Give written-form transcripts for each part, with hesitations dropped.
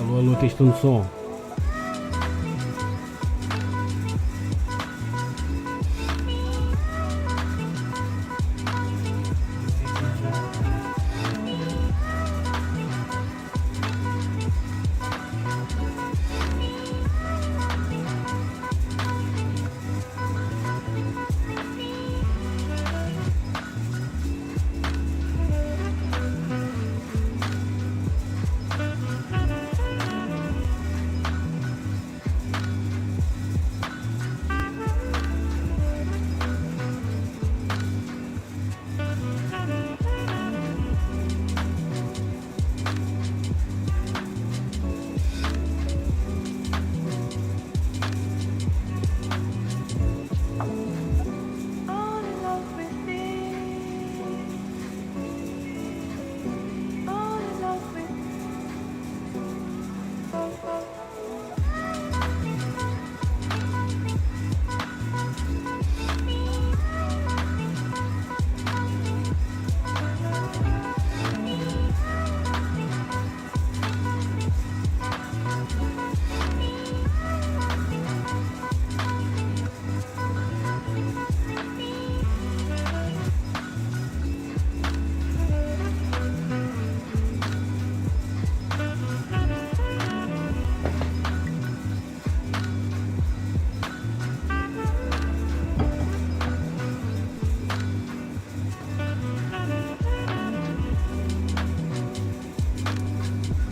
Alô, alô, testando som.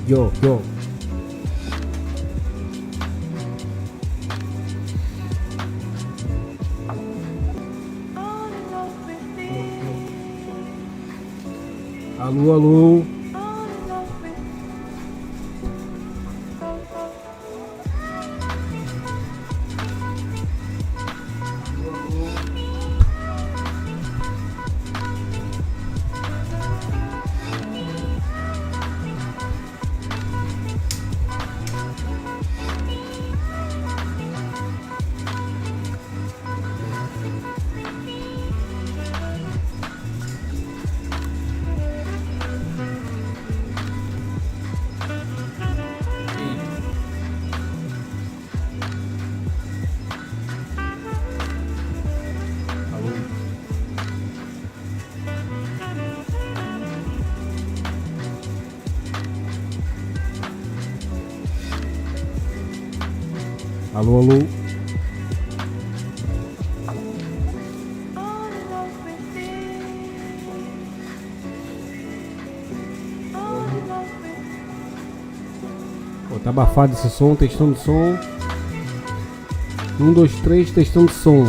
Yo, yo. Alô, alô. Alô, alô. Pô, tá abafado esse som, testando som. 1, 2, 3, testando som.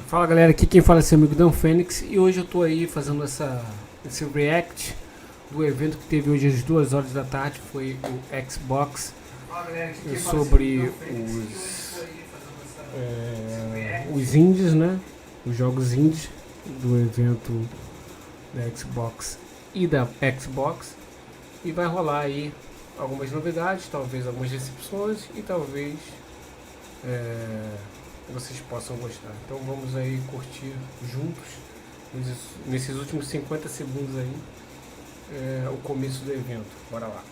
Fala galera, aqui quem fala é seu amigo Dan Fênix e hoje eu tô aí fazendo esse react do evento que teve hoje às 2 horas da tarde, foi o Xbox, sobre os indies, né? Os jogos indies do evento da Xbox e da Xbox, e vai rolar aí algumas novidades, talvez algumas decepções e talvez vocês possam gostar. Então vamos aí curtir juntos nesses últimos 50 segundos aí o começo do evento. Bora lá.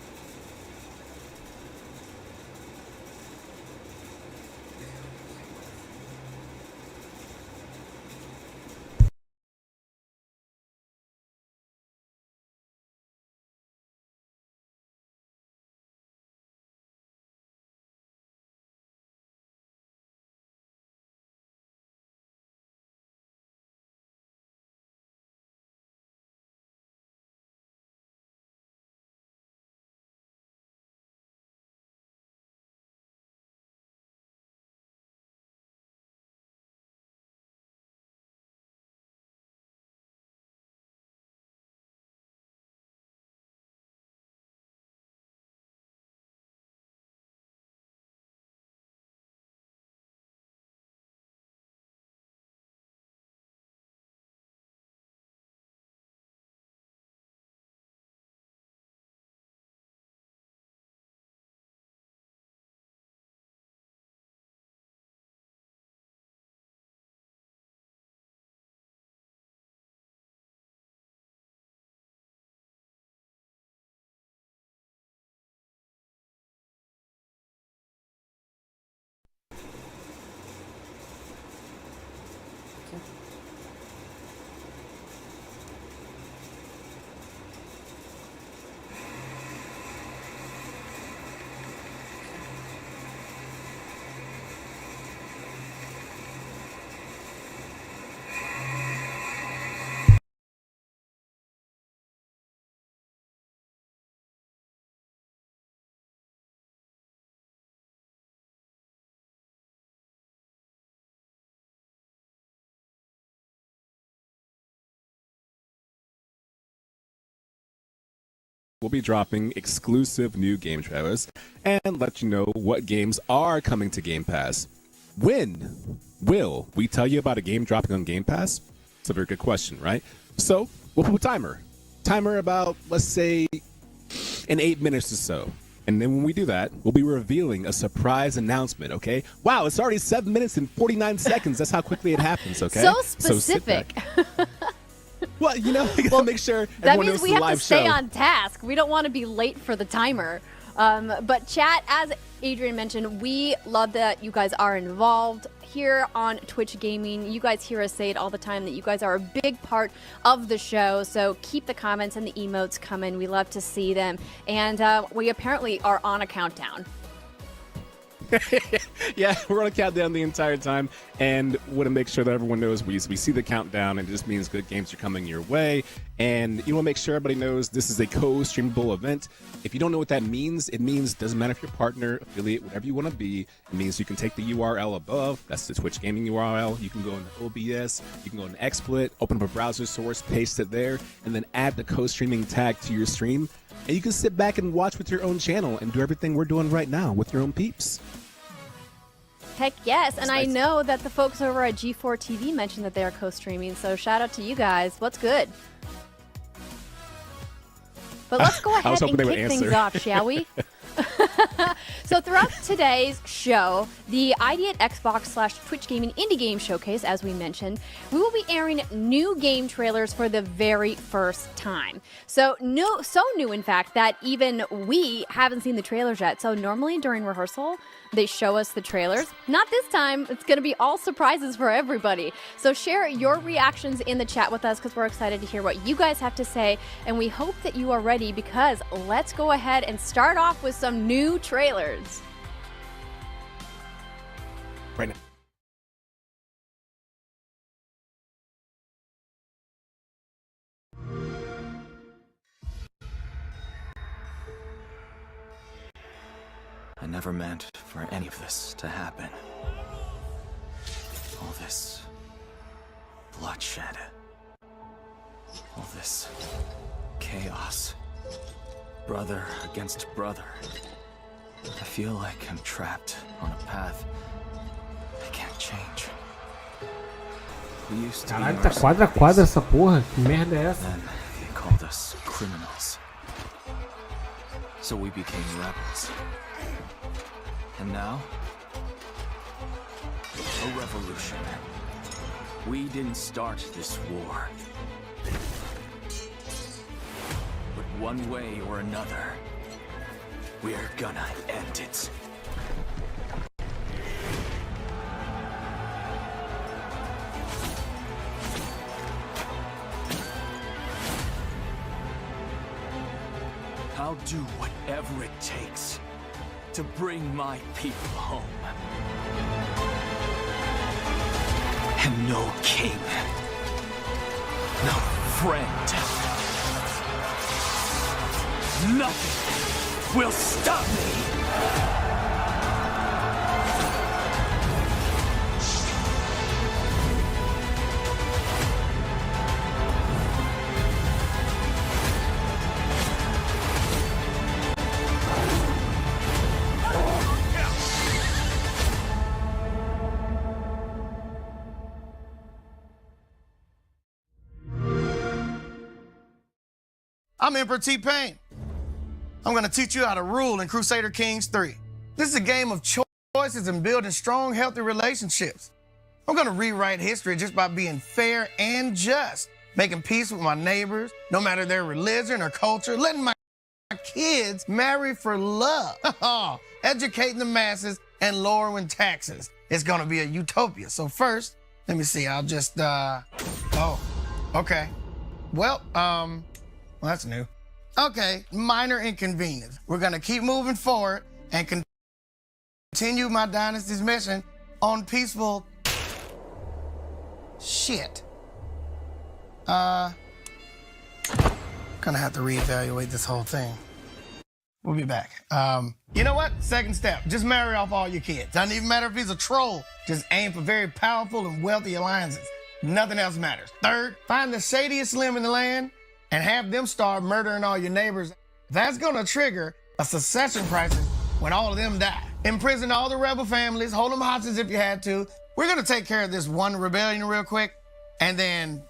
we'll be dropping exclusive new game trailers and let you know what games are coming to Game Pass. When will we tell you about a game dropping on Game Pass? It's a very good question, right? So we'll put a timer about, let's say, in 8 minutes or so. And then when we do that, we'll be revealing a surprise announcement, okay? Wow, it's already 7 minutes and 49 seconds. That's how quickly it happens, okay? So specific. Well, you know, we gotta make sure that everyone means knows we the have live to stay show. on task. We don't want to be late for the timer. But chat, as Adrian mentioned, we love that you guys are involved here on Twitch Gaming. You guys hear us say it all the time that you guys are a big part of the show. So keep the comments and the emotes coming. We love to see them. And we apparently are on a countdown. Yeah, we're on a countdown the entire time, and want to make sure that everyone knows we see the countdown, and it just means good games are coming your way. And you want to make sure everybody knows this is a co-streamable event. If you don't know what that means, it means doesn't matter if you're partner, affiliate, whatever you want to be. It means you can take the URL above. That's the Twitch Gaming URL. You can go into OBS. You can go into XSplit, open up a browser source, paste it there, and then add the co-streaming tag to your stream. And you can sit back and watch with your own channel and do everything we're doing right now with your own peeps. Heck yes, and Nice. I know that the folks over at G4 TV mentioned that they are co-streaming, so shout out to you guys. What's good? But let's go ahead and kick things off, shall we? So throughout today's show, the ID at Xbox / Twitch Gaming Indie Game Showcase, as we mentioned, we will be airing new game trailers for the very first time. So new, in fact, that even we haven't seen the trailers yet. So normally during rehearsal, they show us the trailers. Not this time. It's going to be all surprises for everybody. So share your reactions in the chat with us because we're excited to hear what you guys have to say. And we hope that you are ready because let's go ahead and start off with some new trailers. Right now. I never meant for any of this to happen. All this bloodshed. All this chaos. Brother against brother. I feel like I'm trapped on a path I can't change. We used to be Caralho, tá quadra a quadra essa porra. Que merda é essa? Then they called us criminals. So we became rebels. And now, a revolution. We didn't start this war. But one way or another, we're gonna end it. I'll do whatever it takes to bring my people home. And no king, no friend, nothing will stop me! I'm Emperor T-Pain. I'm gonna teach you how to rule in Crusader Kings 3. This is a game of choices and building strong, healthy relationships. I'm gonna rewrite history just by being fair and just, making peace with my neighbors, no matter their religion or culture, letting my kids marry for love, educating the masses and lowering taxes. It's gonna be a utopia. So first, let me see, I'll just, oh, okay. Well, that's new. Okay, minor inconvenience. We're gonna keep moving forward and continue my dynasty's mission on peaceful shit. Gonna have to reevaluate this whole thing. We'll be back. You know what? Second step, just marry off all your kids. Doesn't even matter if he's a troll. Just aim for very powerful and wealthy alliances. Nothing else matters. Third, find the shadiest limb in the land and have them start murdering all your neighbors. That's gonna trigger a succession crisis when all of them die. Imprison all the rebel families, hold them hostage if you had to. We're gonna take care of this one rebellion real quick, and then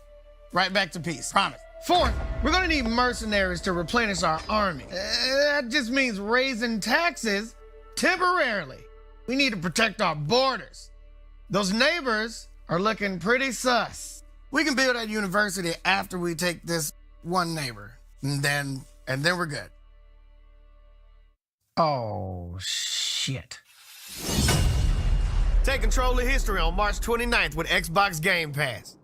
right back to peace, promise. Fourth, we're gonna need mercenaries to replenish our army. That just means raising taxes temporarily. We need to protect our borders. Those neighbors are looking pretty sus. We can build that university after we take this one neighbor, and then we're good. Oh, shit. Take control of history on March 29th with Xbox Game Pass.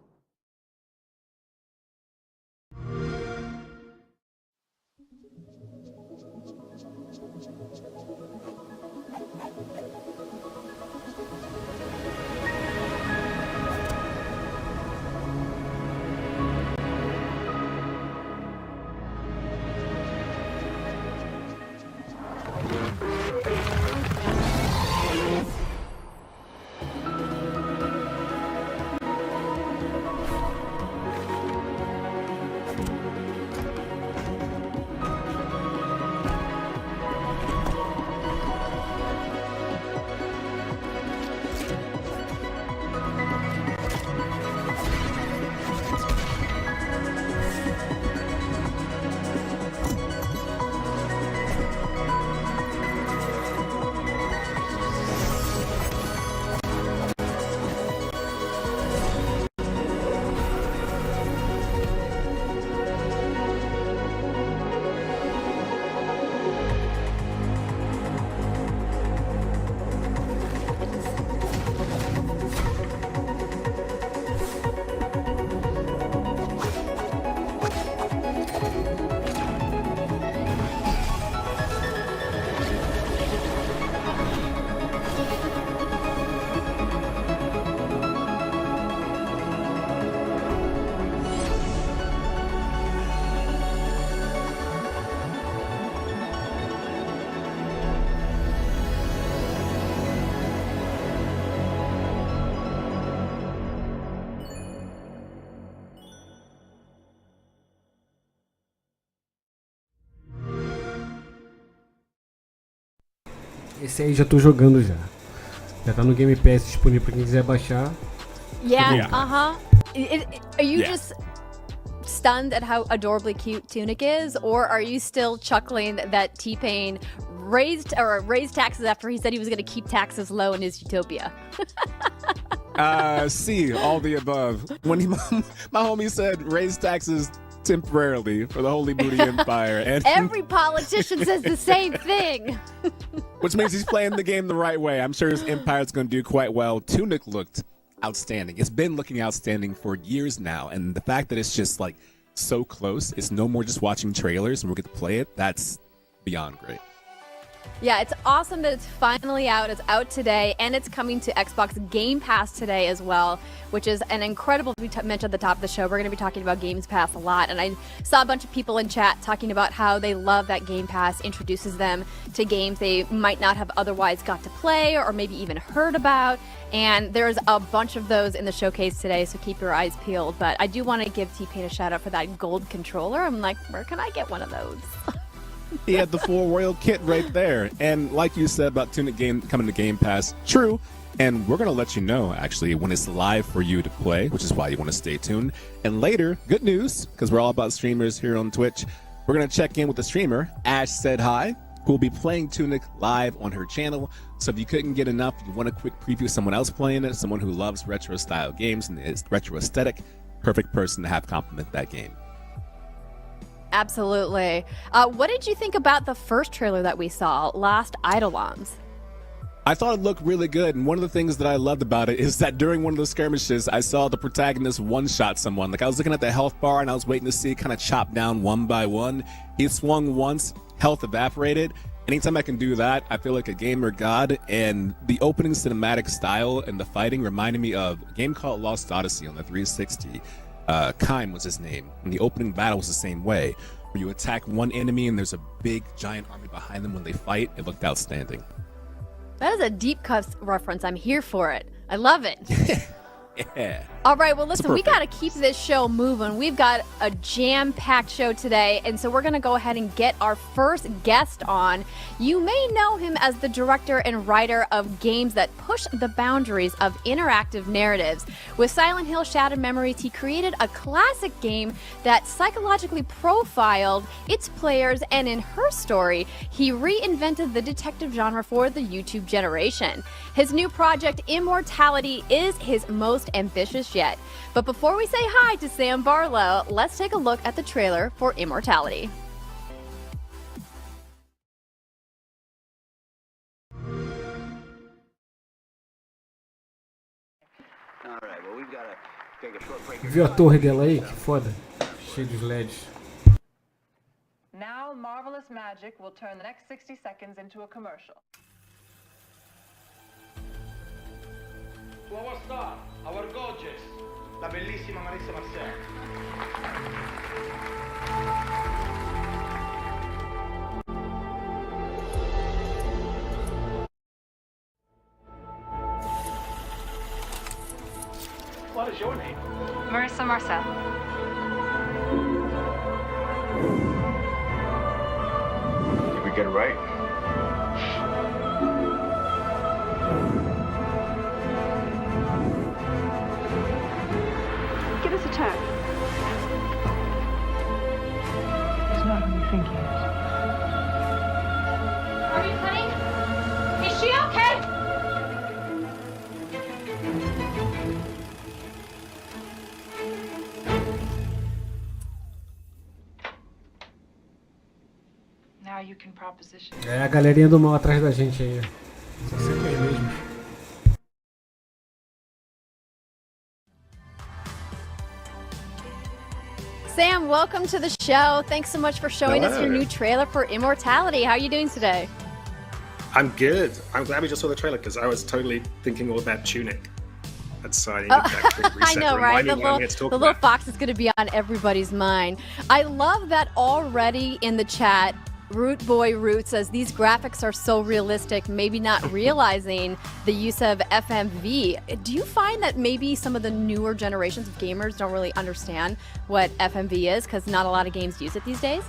Esse aí já tô jogando já. Já tá no Game Pass disponível pra quem quiser baixar. Yeah, Yeah. Are you Yeah. just stunned at how adorably cute Tunic is, or are you still chuckling that T-Pain raised taxes after he said he was going to keep taxes low in his utopia? See, all the above. When my homie said raise taxes temporarily for the Holy Booty Empire, and Every politician says the same thing. which means he's playing the game the right way. I'm sure his empire's going to do quite well. Tunic looked outstanding. It's been looking outstanding for years now, and the fact that it's just like so close, it's no more just watching trailers and we'll get to play it. That's beyond great. Yeah, it's awesome that it's finally out. It's out today, and it's coming to Xbox Game Pass today as well, which is an incredible. We mentioned at the top of the show, we're going to be talking about Games Pass a lot, and I saw a bunch of people in chat talking about how they love that Game Pass introduces them to games they might not have otherwise got to play or maybe even heard about. And there's a bunch of those in the showcase today, so keep your eyes peeled. But I do want to give T-Pain a shout out for that gold controller. I'm like, where can I get one of those? He had the full royal kit right there. And like you said about Tunic game coming to Game Pass, true. And we're going to let you know, actually, when it's live for you to play, which is why you want to stay tuned. And later, good news, because we're all about streamers here on Twitch, we're going to check in with the streamer, Ash Said Hi, who will be playing Tunic live on her channel. So if you couldn't get enough, you want a quick preview of someone else playing it, someone who loves retro-style games and is retro aesthetic, perfect person to have compliment that game. Absolutely. What did you think about the first trailer that we saw, Last Eidolons? I thought it looked really good, and one of the things that I loved about it is that during one of the skirmishes, I saw the protagonist one-shot someone. Like, I was looking at the health bar, and I was waiting to see it kind of chop down one by one. He swung once, health evaporated. Anytime I can do that, I feel like a gamer god, and the opening cinematic style and the fighting reminded me of a game called Lost Odyssey on the 360. Kaim was his name, and the opening battle was the same way, where you attack one enemy and there's a big giant army behind them when they fight. It looked outstanding. That is a deep cut reference. I'm here for it. I love it. Yeah. All right, well, listen, we got to keep this show moving. We've got a jam-packed show today, and so we're going to go ahead and get our first guest on. You may know him as the director and writer of games that push the boundaries of interactive narratives. With Silent Hill Shattered Memories, he created a classic game that psychologically profiled its players, and in her story, he reinvented the detective genre for the YouTube generation. His new project, Immortality, is his most ambitious yet. But before we say hi to Sam Barlow, let's take a look at the trailer for Immortality. Viu a torre dela aí? Que foda. Cheio de LEDs. Now, marvelous magic will turn the next 60 seconds into a commercial. Our star, our gorgeous, la bellissima Marissa Marcel. What is your name? Marissa Marcel. Did we get it right? Give us a turn. He's not who you think he is. Are you honey? Is she okay? Now you can proposition. É a galerinha do mal atrás da gente aí. São sempre os mesmos. Sam, welcome to the show. Thanks so much for showing us your new trailer for Immortality. How are you doing today? I'm good. I'm glad we just saw the trailer because I was totally thinking all about Tunic. And so I needed that quick reset. I know, to right? remind me what we had to talk The little about. fox is going to be on everybody's mind. I love that already in the chat. Root Boy Root says these graphics are so realistic, maybe not realizing the use of FMV. Do you find that maybe some of the newer generations of gamers don't really understand what FMV is because not a lot of games use it these days?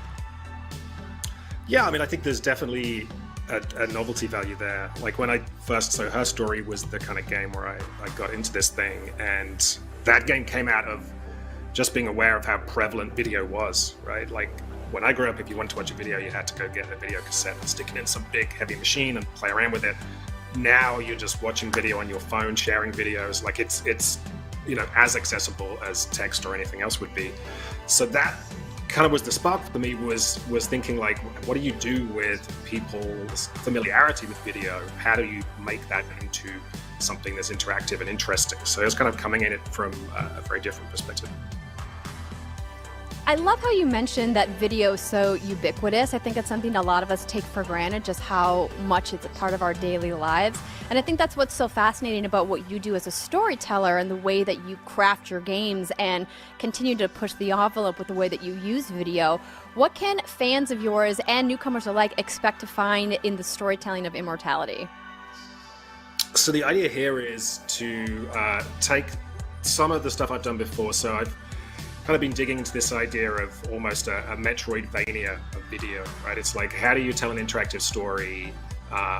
Yeah, I mean, I think there's definitely a novelty value there. Like when I first saw Her Story was the kind of game where I got into this thing, and that game came out of just being aware of how prevalent video was, right? Like when I grew up, if you wanted to watch a video, you had to go get a video cassette and stick it in some big heavy machine and play around with it. Now you're just watching video on your phone, sharing videos. Like it's as accessible as text or anything else would be. So that kind of was the spark for me, was thinking like, what do you do with people's familiarity with video? How do you make that into something that's interactive and interesting? So it's kind of coming at it from a very different perspective. I love how you mentioned that video is so ubiquitous. I think it's something a lot of us take for granted, just how much it's a part of our daily lives. And I think that's what's so fascinating about what you do as a storyteller and the way that you craft your games and continue to push the envelope with the way that you use video. What can fans of yours and newcomers alike expect to find in the storytelling of Immortality? So the idea here is to take some of the stuff I've done before. So I've kind of been digging into this idea of almost a Metroidvania of video, right? It's like, how do you tell an interactive story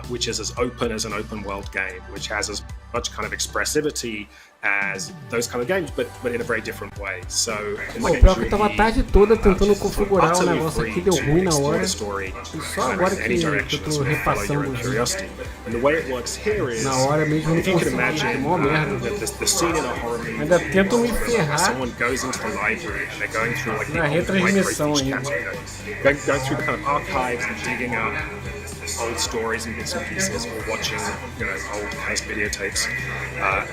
which is as open as an open world game, which has as much kind of expressivity as those kind of games, but in a very different way. So in O pior que eu tava a tarde toda tentando configurar o negócio aqui, deu ruim na hora. E só agora que eu tô repassando o jogo. And the way it works here is, Na hora mesmo eu não if you can consegui, imagine mó merda. the scene in a horror movie, Ainda tento me where ferrar someone goes into the library and they're going through like na the old retransmissão microfiche ainda. catalog, going through the kind of archives and digging up old stories and bits and pieces, or watching old case videotapes.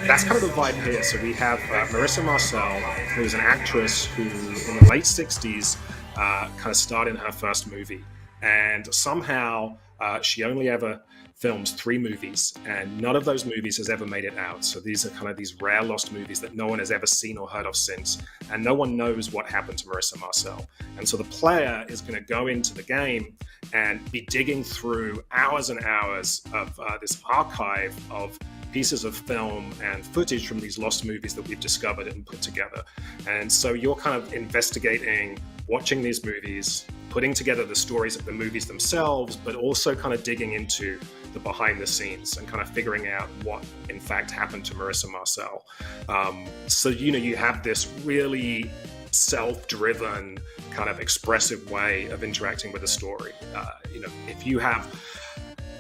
That's kind of the vibe here. So we have Marissa Marcel, who's an actress who in the late 60s kind of starred in her first movie, and somehow she only ever films 3 movies, and none of those movies has ever made it out. So these are kind of these rare lost movies that no one has ever seen or heard of since, and no one knows what happened to Marissa Marcel. And so the player is going to go into the game and be digging through hours and hours of this archive of pieces of film and footage from these lost movies that we've discovered and put together. And so you're kind of investigating, watching these movies, putting together the stories of the movies themselves, but also kind of digging into the behind the scenes and kind of figuring out what in fact happened to Marissa Marcel. So, you have this really self-driven kind of expressive way of interacting with a story. If you have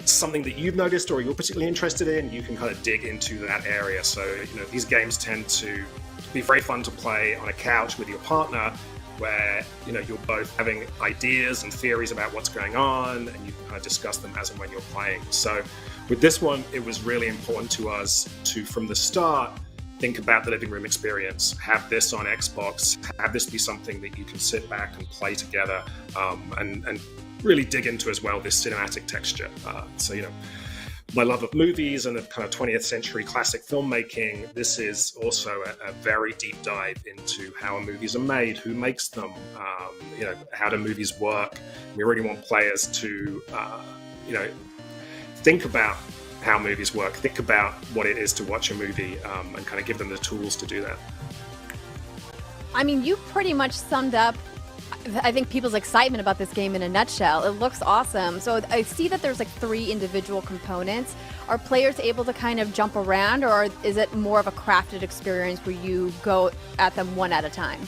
something that you've noticed or you're particularly interested in, you can kind of dig into that area. So, these games tend to be very fun to play on a couch with your partner, where you're both having ideas and theories about what's going on, and you can kind of discuss them as and when you're playing. So with this one, it was really important to us to, from the start, think about the living room experience. Have this on Xbox, have this be something that you can sit back and play together, and really dig into as well this cinematic texture. My love of movies and the kind of 20th century classic filmmaking, this is also a very deep dive into how movies are made, who makes them, how do movies work. We really want players to, think about how movies work, think about what it is to watch a movie, and kind of give them the tools to do that. I mean, you pretty much summed up, I think, people's excitement about this game in a nutshell. It looks awesome. So I see that there's like 3 individual components. Are players able to kind of jump around, or is it more of a crafted experience where you go at them one at a time?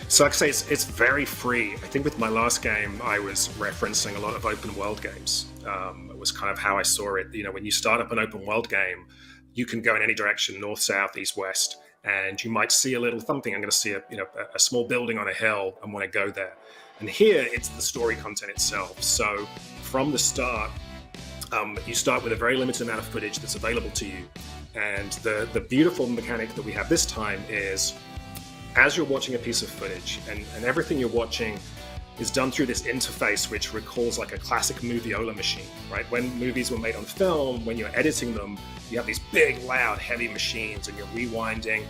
So like I say, it's very free. I think with my last game, I was referencing a lot of open world games. It was kind of how I saw it. When you start up an open world game, you can go in any direction, north, south, east, west. And you might see a little something. I'm going to see a small building on a hill and want to go there. And here, it's the story content itself. So from the start, you start with a very limited amount of footage that's available to you. And the beautiful mechanic that we have this time is, as you're watching a piece of footage, and everything you're watching is done through this interface which recalls like a classic moviola machine, right? When movies were made on film, when you're editing them, you have these big, loud, heavy machines, and you're rewinding,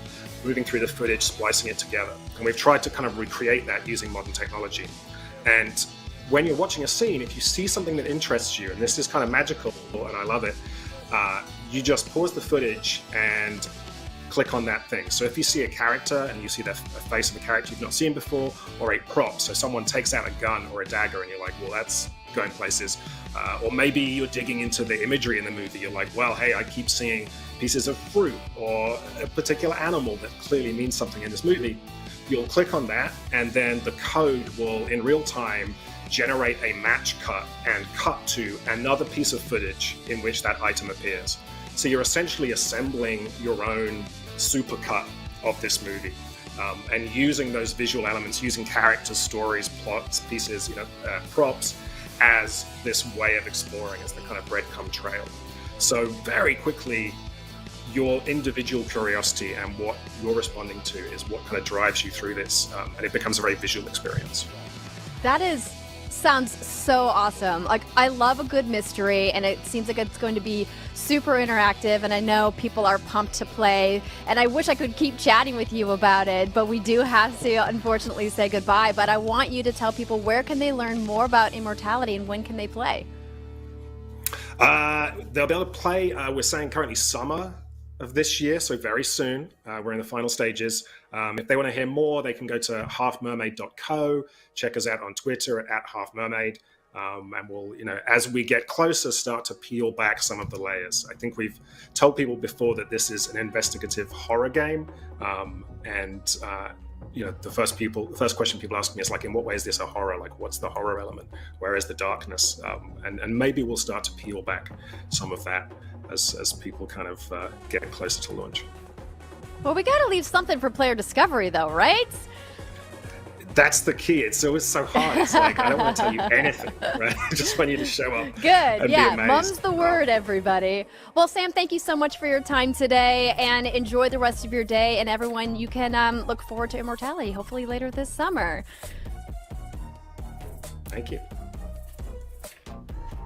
moving through the footage, splicing it together. And we've tried to kind of recreate that using modern technology. And when you're watching a scene, if you see something that interests you, and this is kind of magical, and I love it, you just pause the footage and click on that thing. So if you see a character and you see the face of a character you've not seen before, or a prop, so someone takes out a gun or a dagger and you're like, well, that's going places. Or maybe you're digging into the imagery in the movie. You're like, well, hey, I keep seeing pieces of fruit or a particular animal that clearly means something in this movie. You'll click on that, and then the code will, in real time, generate a match cut and cut to another piece of footage in which that item appears. So you're essentially assembling your own supercut of this movie, and using those visual elements, using characters, stories, plots, pieces, props, as this way of exploring, as the kind of breadcrumb trail. So very quickly, your individual curiosity and what you're responding to is what kind of drives you through this, and it becomes a very visual experience. Sounds so awesome. Like, I love a good mystery, and it seems like it's going to be super interactive, and I know people are pumped to play, and I wish I could keep chatting with you about it, but we do have to unfortunately say goodbye. But I want you to tell people, where can they learn more about Immortality, and when can they play? They'll be able to play, we're saying currently summer of this year, so very soon. We're in the final stages. If they want to hear more, they can go to halfmermaid.co, check us out on Twitter at halfmermaid, and we'll, as we get closer, start to peel back some of the layers. I think we've told people before that this is an investigative horror game, and the first question people ask me is like, in what way is this a horror? Like, what's the horror element? Where is the darkness? And maybe we'll start to peel back some of that as people kind of get closer to launch. Well, we got to leave something for player discovery, though, right? That's the key. It's always so hard. It's like, I don't want to tell you anything, right? I just want you to show up. Good. Yeah, mum's the word, everybody. Well, Sam, thank you so much for your time today, and enjoy the rest of your day. And everyone, you can look forward to Immortality, hopefully later this summer. Thank you.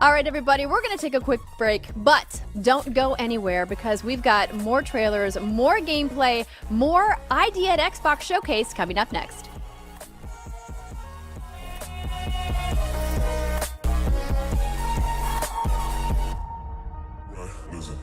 All right, everybody, we're going to take a quick break, but don't go anywhere, because we've got more trailers, more gameplay, more ID at Xbox Showcase coming up next. Right, listen.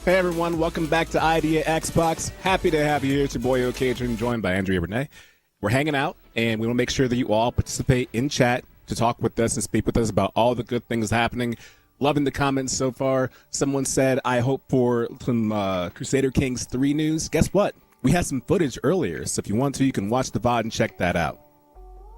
Hey everyone, welcome back to Idea Xbox. Happy to have you here. It's your boy O'Cajun, joined by Andrea Renee. We're hanging out, and we want to make sure that you all participate in chat to talk with us and speak with us about all the good things happening. Loving the comments so far. Someone said, I hope for some Crusader Kings 3 news. Guess what? We had some footage earlier, so if you want to, you can watch the VOD and check that out.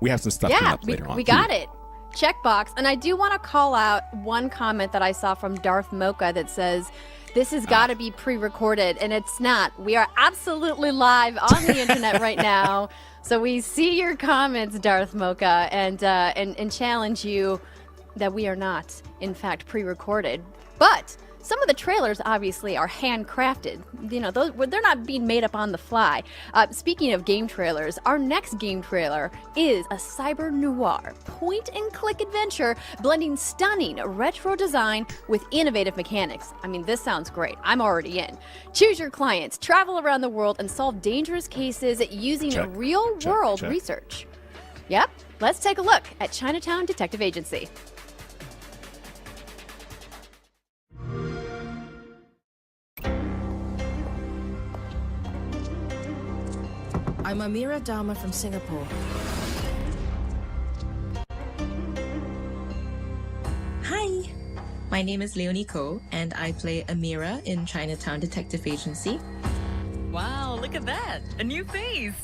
We have some stuff coming up later on. We got it. Checkbox. And I do want to call out one comment that I saw from Darth Mocha that says, this has got to be pre-recorded, and it's not. We are absolutely live on the internet right now. So we see your comments, Darth Mocha, and challenge you that we are not, in fact, pre-recorded. But some of the trailers obviously are handcrafted. You know, they're not being made up on the fly. Speaking of game trailers, our next game trailer is a cyber noir point-and-click adventure blending stunning retro design with innovative mechanics. I mean, this sounds great. I'm already in. Choose your clients, travel around the world, and solve dangerous cases using real-world research. Yep, let's take a look at Chinatown Detective Agency. I'm Amira Dharma from Singapore. Hi, my name is Leonie Ko, and I play Amira in Chinatown Detective Agency. Wow, look at that! A new face!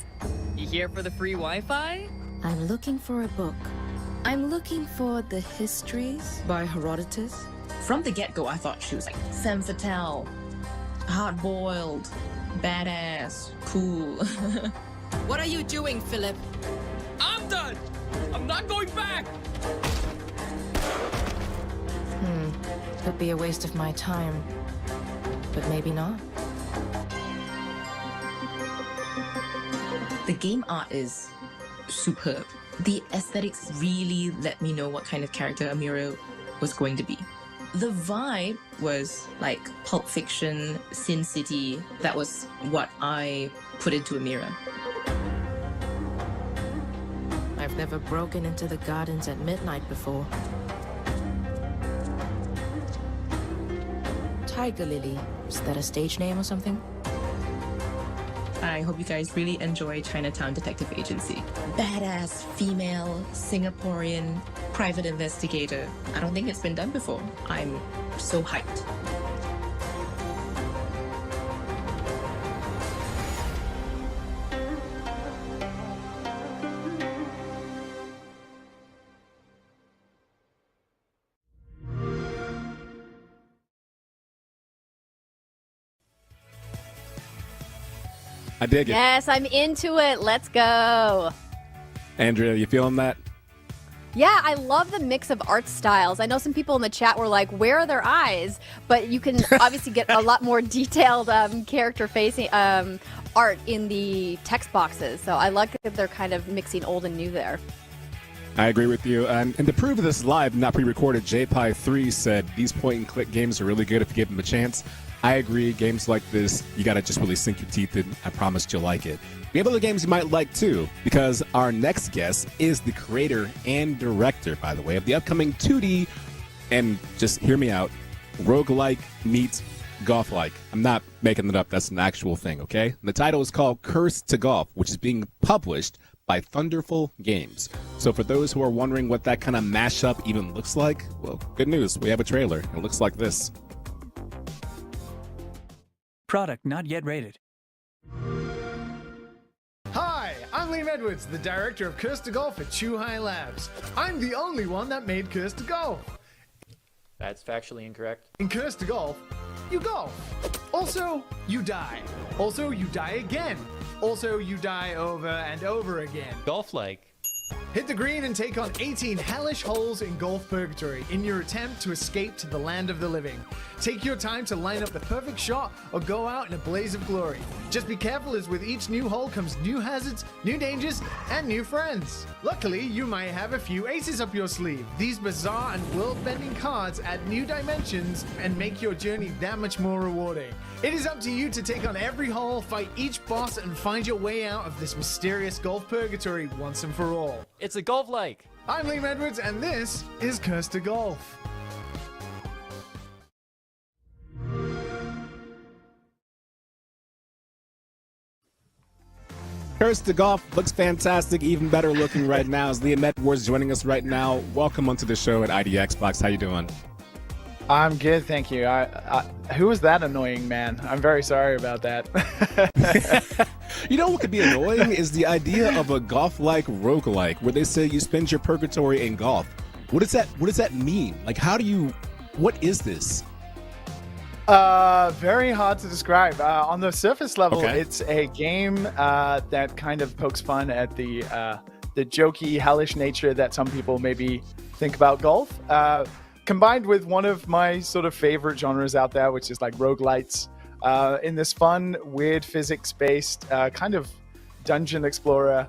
You here for the free Wi-Fi? I'm looking for a book. I'm looking for The Histories by Herodotus. From the get-go, I thought she was like femme fatale, hard-boiled, badass, cool. What are you doing, Philip? I'm done! I'm not going back! Could be a waste of my time, but maybe not. The game art is superb. The aesthetics really let me know what kind of character Amira was going to be. The vibe was like Pulp Fiction, Sin City. That was what I put into Amira. I've never broken into the gardens at midnight before. Tiger Lily. Is that a stage name or something? I hope you guys really enjoy Chinatown Detective Agency. Badass, female, Singaporean, private investigator. I don't think it's been done before. I'm so hyped. I dig it. Yes, I'm into it. Let's go. Andrea, you feeling that? Yeah, I love the mix of art styles. I know some people in the chat were like, where are their eyes? But you can obviously get a lot more detailed character-facing art in the text boxes. So I like that they're kind of mixing old and new there. I agree with you. And to prove this live, not pre-recorded, JPie3 said, these point-and-click games are really good if you give them a chance. I agree. Games like this, you got to just really sink your teeth in. I promise you'll like it. We have other games you might like, too, because our next guest is the creator and director, by the way, of the upcoming 2D, and just hear me out, roguelike meets golf-like. I'm not making it up. That's an actual thing, okay? The title is called Curse to Golf, which is being published by Thunderful Games. So for those who are wondering what that kind of mashup even looks like, well, good news. We have a trailer. It looks like this. Product not yet rated. Hi, I'm Liam Edwards, the director of Curse to Golf at Chuhai Labs. I'm the only one that made Curse to Golf. That's factually incorrect. In Curse to Golf, you golf. Also, you die. Also, you die again. Also, you die over and over again. Golf-like. Hit the green and take on 18 hellish holes in Golf Purgatory in your attempt to escape to the land of the living. Take your time to line up the perfect shot or go out in a blaze of glory. Just be careful, as with each new hole comes new hazards, new dangers, and new friends. Luckily, you might have a few aces up your sleeve. These bizarre and world-bending cards add new dimensions and make your journey that much more rewarding. It is up to you to take on every hole, fight each boss, and find your way out of this mysterious Golf Purgatory once and for all. It's a golf-like. I'm Liam Edwards, and this is Curse to Golf. Curse to Golf looks fantastic, even better looking right now. Is Liam Edwards joining us right now? Welcome onto the show at ID Xbox. How you doing? I'm good, thank you. Who was that annoying man? I'm very sorry about that. You know what could be annoying is the idea of a golf-like roguelike, where they say you spend your purgatory in golf. What does that mean? Like, what is this? Very hard to describe. On the surface level, it's a game that kind of pokes fun at the jokey, hellish nature that some people maybe think about golf. Combined with one of my sort of favorite genres out there, which is like roguelites, in this fun, weird physics-based kind of dungeon explorer.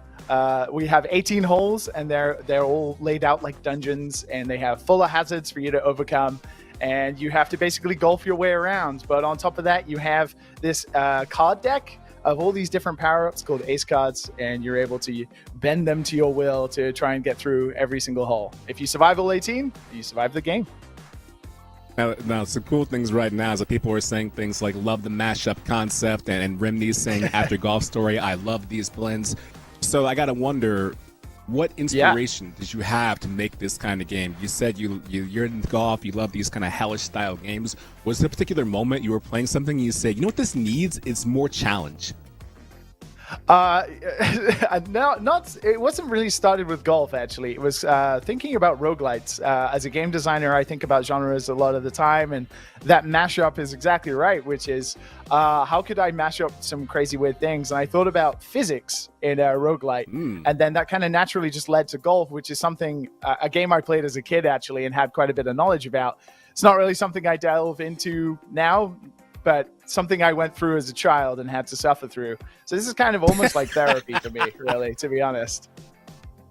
We have 18 holes, and they're all laid out like dungeons, and they have full of hazards for you to overcome. And you have to basically golf your way around. But on top of that, you have this card deck of all these different power-ups called ace cards, and you're able to bend them to your will to try and get through every single hole. If you survive all 18, you survive the game. Now, some cool things right now is that people are saying things like love the mashup concept, and Remy's saying after Golf Story, I love these blends. So I got to wonder, what inspiration did you have to make this kind of game? You said you're in golf, you love these kind of hellish style games. Was there a particular moment you were playing something and you said, you know what this needs? It's more challenge. It wasn't really started with golf, actually. It was thinking about roguelites. As a game designer, I think about genres a lot of the time, and that mashup is exactly right, which is how could I mash up some crazy weird things? And I thought about physics in a roguelite, and then that kind of naturally just led to golf, which is something, a game I played as a kid, actually, and had quite a bit of knowledge about. It's not really something I delve into now, but something I went through as a child and had to suffer through. So this is kind of almost like therapy to me, really, to be honest.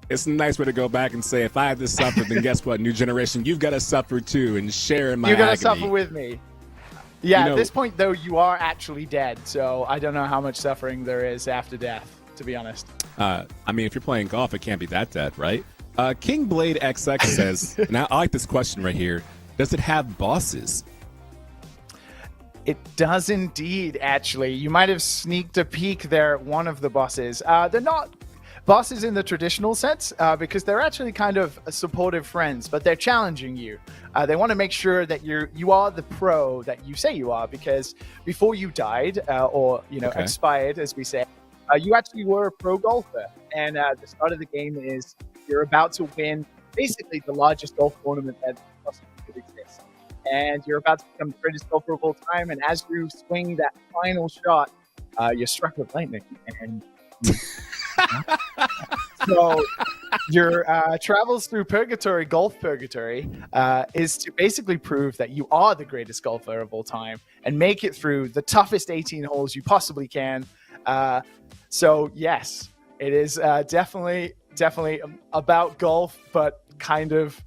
It's a nice way to go back and say, if I have to suffer, then guess what? New generation, you've got to suffer too and share in my agony. You've got to suffer with me. Yeah, at this point, though, you are actually dead. So I don't know how much suffering there is after death, to be honest. I mean, if you're playing golf, it can't be that dead, right? King Blade XX says, now I like this question right here. Does it have bosses? It does indeed, actually. You might have sneaked a peek there at one of the bosses. They're not bosses in the traditional sense because they're actually kind of supportive friends, but they're challenging you. They want to make sure that you are the pro that you say you are, because before you died or expired, as we say, you actually were a pro golfer. And the start of the game is you're about to win basically the largest golf tournament that possibly could exist. And you're about to become the greatest golfer of all time. And as you swing that final shot, you're struck with lightning. And so your travels through purgatory, golf purgatory, is to basically prove that you are the greatest golfer of all time and make it through the toughest 18 holes you possibly can. So yes, it is definitely about golf, but kind of,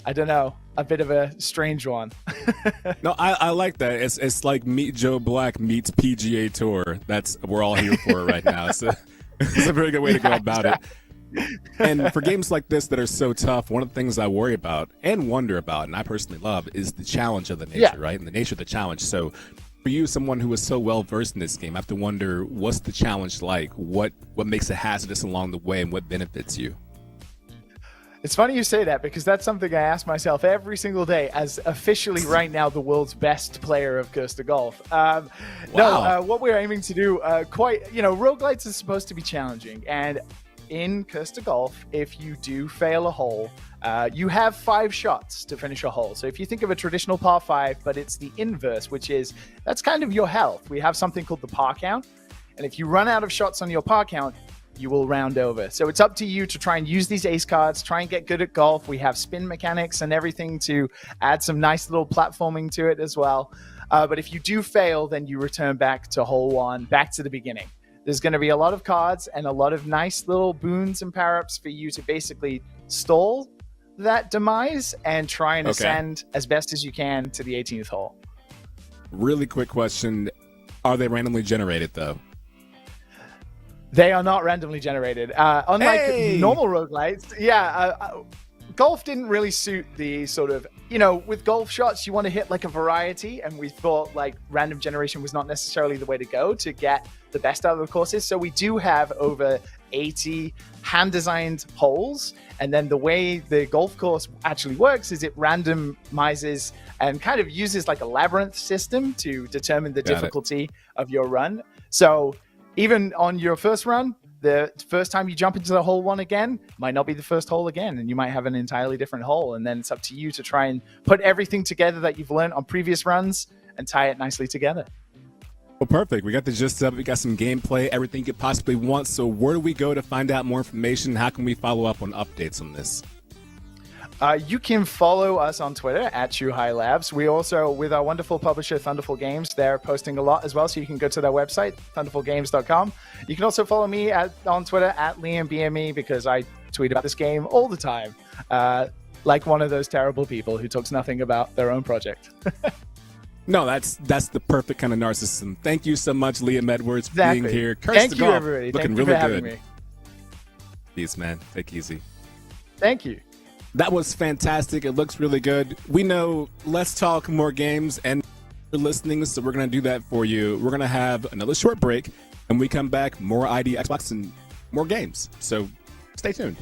I don't know, a bit of a strange one. No, I like that. It's like Meet Joe Black meets PGA Tour. We're all here for it right now. So it's a very good way to go about it. And for games like this that are so tough, one of the things I worry about and wonder about, and I personally love, is the challenge of the nature, right? And the nature of the challenge. So for you, someone who is so well versed in this game, I have to wonder, what's the challenge like? What makes it hazardous along the way, and what benefits you? It's funny you say that, because that's something I ask myself every single day as officially right now the world's best player of Curse to Golf. What we're aiming to do, roguelites is supposed to be challenging. And in Curse to Golf, if you do fail a hole, you have 5 shots to finish a hole. So if you think of a traditional par 5, but it's the inverse, which is, that's kind of your health. We have something called the par count. And if you run out of shots on your par count, you will round over. So it's up to you to try and use these ace cards, try and get good at golf. We have spin mechanics and everything to add some nice little platforming to it as well. But if you do fail, then you return back to hole 1, back to the beginning. There's going to be a lot of cards and a lot of nice little boons and power-ups for you to basically stall that demise and try and ascend as best as you can to the 18th hole. Really quick question. Are they randomly generated, though? They are not randomly generated. Unlike normal roguelites, golf didn't really suit the sort of, with golf shots, you want to hit like a variety. And we thought like random generation was not necessarily the way to go to get the best out of the courses. So we do have over 80 hand-designed holes. And then the way the golf course actually works is it randomizes and kind of uses like a labyrinth system to determine the difficulty of your run. So even on your first run, the first time you jump into the hole one again might not be the first hole again, and you might have an entirely different hole. And then it's up to you to try and put everything together that you've learned on previous runs and tie it nicely together. Well, perfect. We got the gist of it. We got some gameplay, everything you could possibly want. So where do we go to find out more information? How can we follow up on updates on this? You can follow us on Twitter at Chuhai Labs. We also, with our wonderful publisher, Thunderful Games, they're posting a lot as well, so you can go to their website, thunderfulgames.com. You can also follow me on Twitter at LiamBME, because I tweet about this game all the time, like one of those terrible people who talks nothing about their own project. No, that's the perfect kind of narcissism. Thank you so much, Liam Edwards, for being here. Thank you, everybody. Looking Thank you really for having good. me. Peace, man. Take it easy. Thank you. That was fantastic. It looks really good. We know let's talk more games, and you're listening, so we're going to do that for you. We're going to have another short break, and we come back, more ID Xbox and more games. So stay tuned.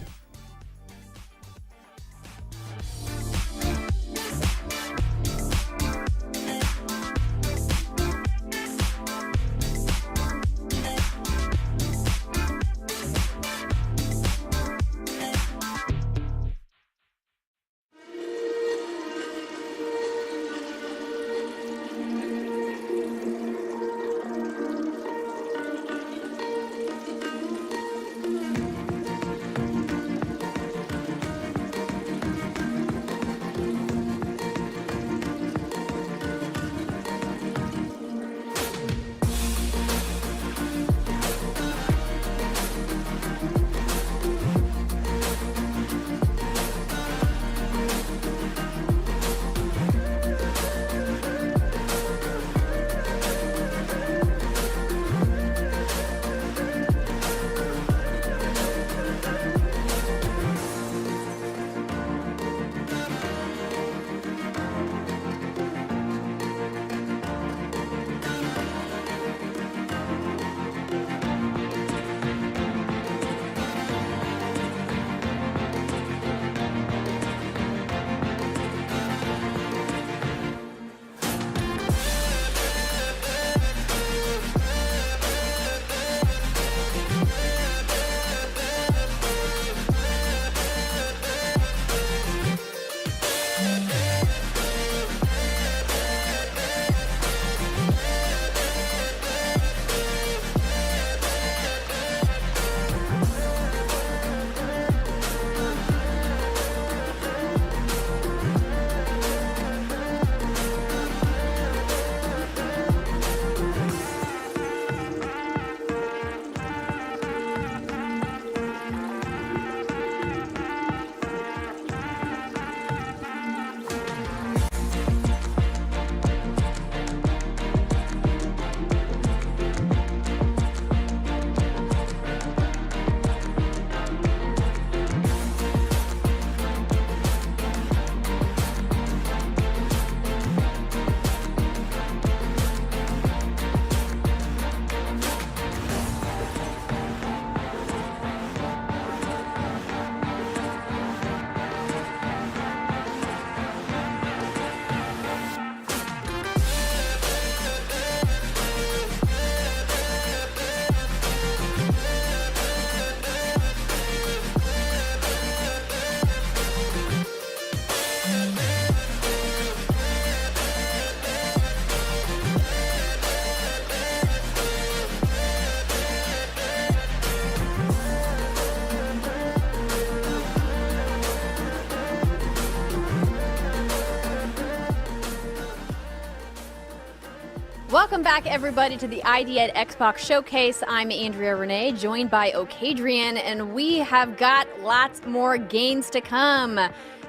Welcome back, everybody, to the ID at Xbox Showcase. I'm Andrea Renee, joined by Okadrian, and we have got lots more games to come.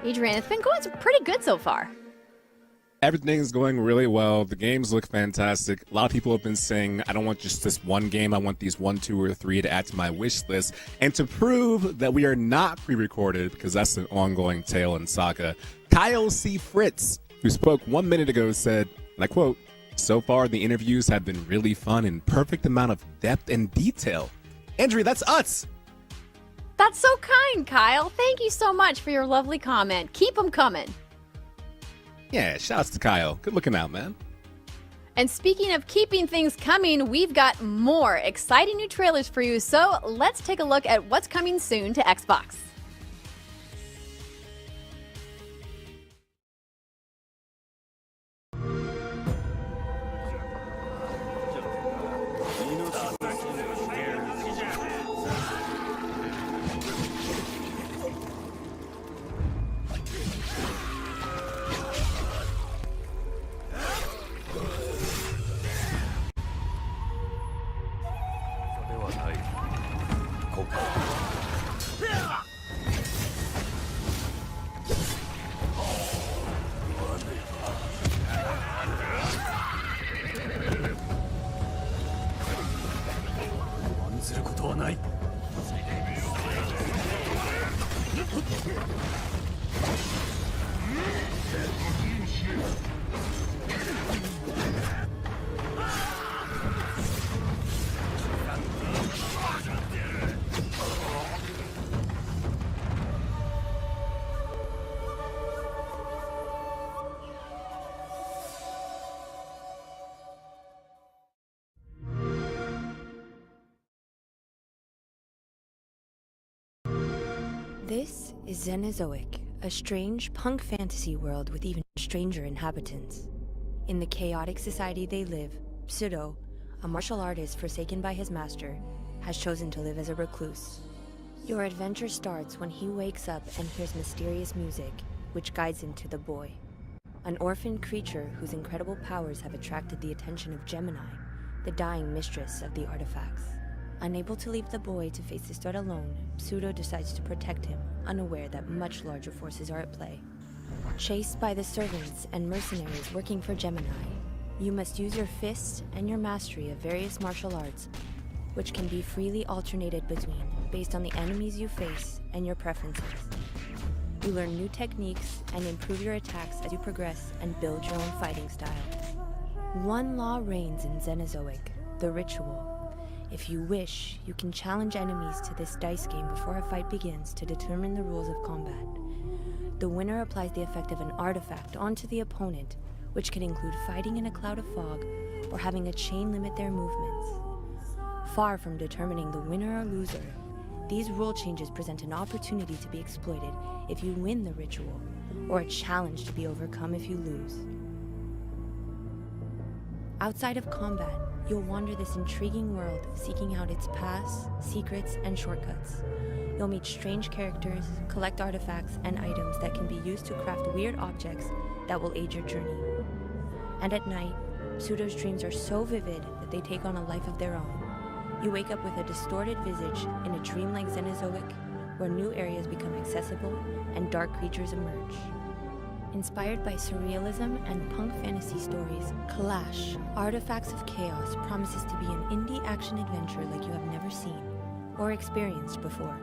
Adrian, it's been going pretty good so far. Everything's going really well. The games look fantastic. A lot of people have been saying, I don't want just this one game. I want these 1, 2, or 3 to add to my wish list. And to prove that we are not pre-recorded, because that's an ongoing tale and saga, Kyle C. Fritz, who spoke 1 minute ago, said, and I quote, "So far, the interviews have been really fun and perfect amount of depth and detail." Andrea, that's us. That's so kind, Kyle. Thank you so much for your lovely comment. Keep them coming. Yeah, shouts to Kyle. Good looking out, man. And speaking of keeping things coming, we've got more exciting new trailers for you. So let's take a look at what's coming soon to Xbox. This is Xenozoic, a strange punk fantasy world with even stranger inhabitants. In the chaotic society they live, Pseudo, a martial artist forsaken by his master, has chosen to live as a recluse. Your adventure starts when he wakes up and hears mysterious music, which guides him to the boy, an orphaned creature whose incredible powers have attracted the attention of Gemini, the dying mistress of the artifacts. Unable to leave the boy to face this threat alone, Pseudo decides to protect him, unaware that much larger forces are at play. Chased by the servants and mercenaries working for Gemini, you must use your fists and your mastery of various martial arts, which can be freely alternated between based on the enemies you face and your preferences. You learn new techniques and improve your attacks as you progress and build your own fighting style. One law reigns in Xenozoic, the ritual. If you wish, you can challenge enemies to this dice game before a fight begins to determine the rules of combat. The winner applies the effect of an artifact onto the opponent, which can include fighting in a cloud of fog or having a chain limit their movements. Far from determining the winner or loser, these rule changes present an opportunity to be exploited if you win the ritual, or a challenge to be overcome if you lose. Outside of combat, you'll wander this intriguing world, seeking out its paths, secrets, and shortcuts. You'll meet strange characters, collect artifacts and items that can be used to craft weird objects that will aid your journey. And at night, Pseudo's dreams are so vivid that they take on a life of their own. You wake up with a distorted visage in a dreamlike Xenozoic, where new areas become accessible and dark creatures emerge. Inspired by surrealism and punk fantasy stories, Clash, Artifacts of Chaos promises to be an indie action adventure like you have never seen or experienced before.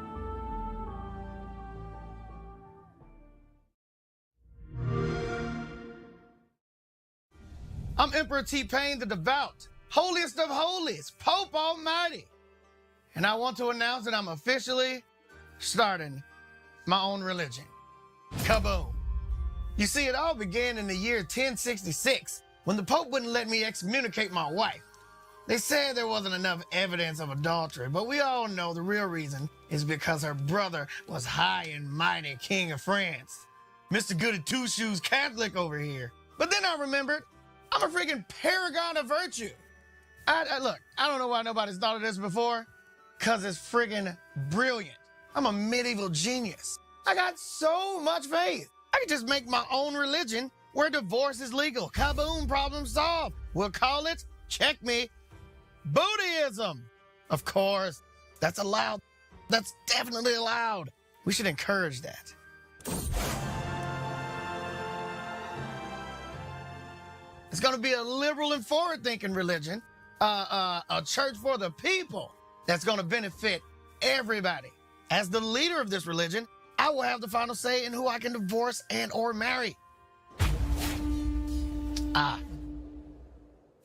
I'm Emperor T-Pain the Devout, holiest of holies, Pope Almighty. And I want to announce that I'm officially starting my own religion. Kaboom. You see, it all began in the year 1066, when the Pope wouldn't let me excommunicate my wife. They said there wasn't enough evidence of adultery, but we all know the real reason is because her brother was high and mighty King of France. Mr. Goody Two-Shoes Catholic over here. But then I remembered, I'm a freaking paragon of virtue. Look, I don't know why nobody's thought of this before, because it's friggin' brilliant. I'm a medieval genius. I got so much faith. I could just make my own religion where divorce is legal. Kaboom, problem solved. We'll call it, check me, Buddhism. Of course, that's allowed. That's definitely allowed. We should encourage that. It's going to be a liberal and forward-thinking religion, a church for the people that's going to benefit everybody. As the leader of this religion, I will have the final say in who I can divorce and or marry.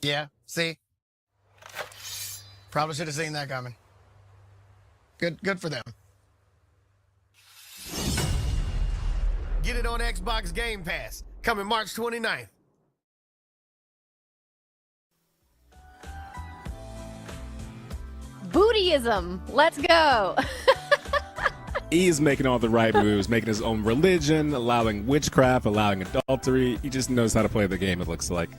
Yeah, see? Probably should have seen that coming. Good for them. Get it on Xbox Game Pass, coming March 29th. Bootyism. Let's go. He's making all the right moves, making his own religion, allowing witchcraft, allowing adultery. He just knows how to play the game, it looks like.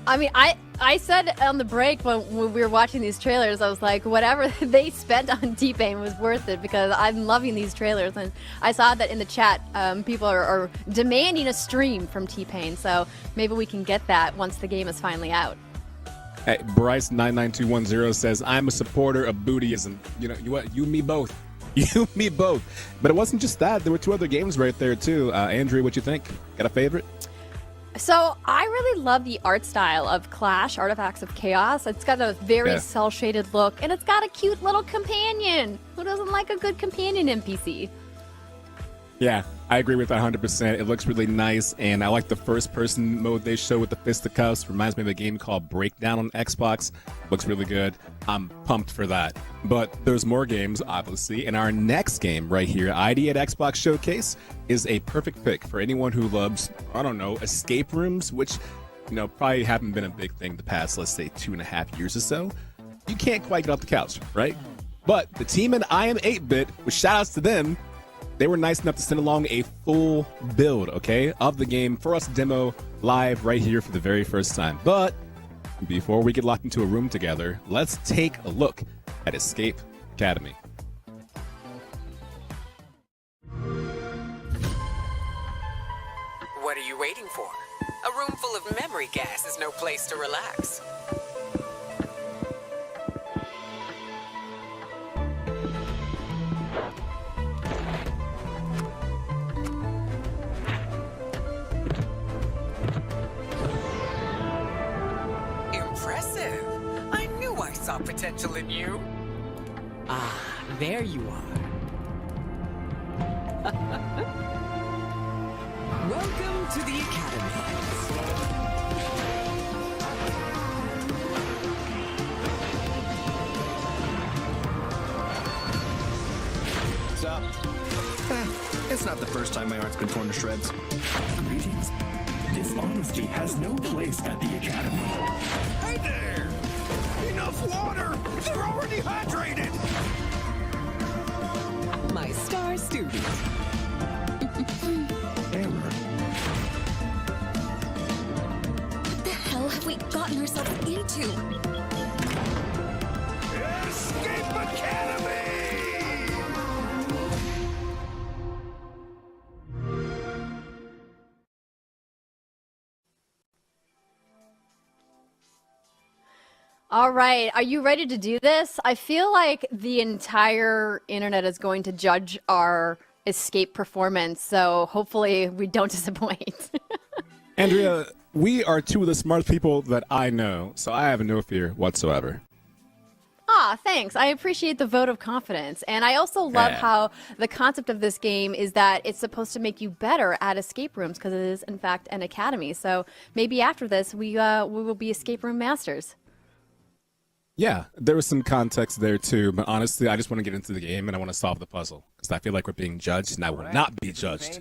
I mean, I said on the break when we were watching these trailers, I was like, whatever they spent on T-Pain was worth it because I'm loving these trailers. And I saw that in the chat, people are demanding a stream from T-Pain. So maybe we can get that once the game is finally out. Hey, Bryce99210 says, I'm a supporter of bootyism. You know, you and me both. You and me both. But it wasn't just that. There were two other games right there, too. Andrea, what you think? Got a favorite? So I really love the art style of Clash, Artifacts of Chaos. It's got a very cel-shaded look, and it's got a cute little companion. Who doesn't like a good companion NPC? Yeah, I agree with that 100%. It looks really nice, and I like the first-person mode they show with the fisticuffs. Reminds me of a game called Breakdown on Xbox. Looks really good. I'm pumped for that. But there's more games, obviously, and our next game right here, ID at Xbox Showcase, is a perfect pick for anyone who loves, I don't know, escape rooms, which, you know, probably haven't been a big thing the past, let's say, 2.5 years or so. You can't quite get off the couch, right? But the team at I Am 8-Bit, with shout-outs to them, they were nice enough to send along a full build, okay, of the game for us to demo live right here for the very first time. But before we get locked into a room together, let's take a look at Escape Academy. What are you waiting for? A room full of memory gas is no place to relax. Impressive. I knew I saw potential in you. Ah, there you are. Welcome to the Academy. Stop. It's not the first time my art's been torn to shreds. Greetings. Dishonesty has no place at the Academy. Hey there! Enough water! They're already hydrated! My star student. Error. What the hell have we gotten ourselves into? Escape Academy! All right, are you ready to do this? I feel like the entire internet is going to judge our escape performance, so hopefully we don't disappoint. Andrea, we are two of the smartest people that I know, so I have no fear whatsoever. Ah, thanks. I appreciate the vote of confidence. And I also love how the concept of this game is that it's supposed to make you better at escape rooms because it is, in fact, an academy. So maybe after this, we will be escape room masters. Yeah, there was some context there too, but honestly, I just want to get into the game and I want to solve the puzzle because I feel like we're being judged and I will not be judged.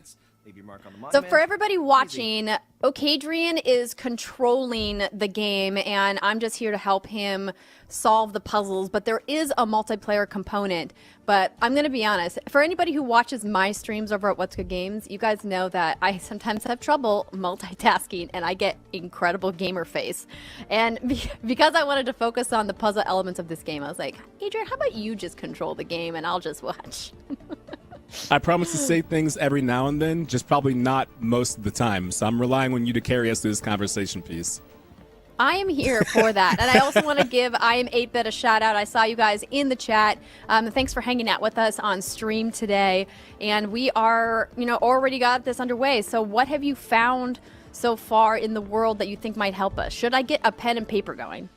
So for everybody watching, Okadrian is controlling the game, and I'm just here to help him solve the puzzles, but there is a multiplayer component. But I'm going to be honest, for anybody who watches my streams over at What's Good Games, you guys know that I sometimes have trouble multitasking, and I get incredible gamer face. And because I wanted to focus on the puzzle elements of this game, I was like, Adrian, how about you just control the game, and I'll just watch? I promise to say things every now and then, just probably not most of the time. So I'm relying on you to carry us through this conversation piece. I am here for that. And I also want to give I Am 8-Bit a shout out. I saw you guys in the chat. Thanks for hanging out with us on stream today. And we are, already got this underway. So what have you found so far in the world that you think might help us? Should I get a pen and paper going?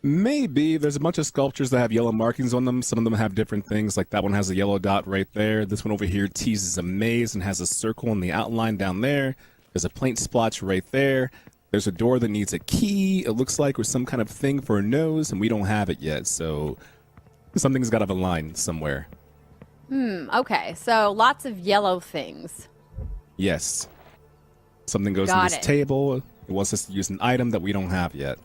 Maybe. There's a bunch of sculptures that have yellow markings on them. Some of them have different things, like that one has a yellow dot right there. This one over here teases a maze and has a circle in the outline down there. There's a paint splotch right there. There's a door that needs a key, it looks like, or some kind of thing for a nose, and we don't have it yet, so something's got to have a line somewhere. Okay, so lots of yellow things. Yes. Something goes Got in this it. table. It wants us to use an item that we don't have yet.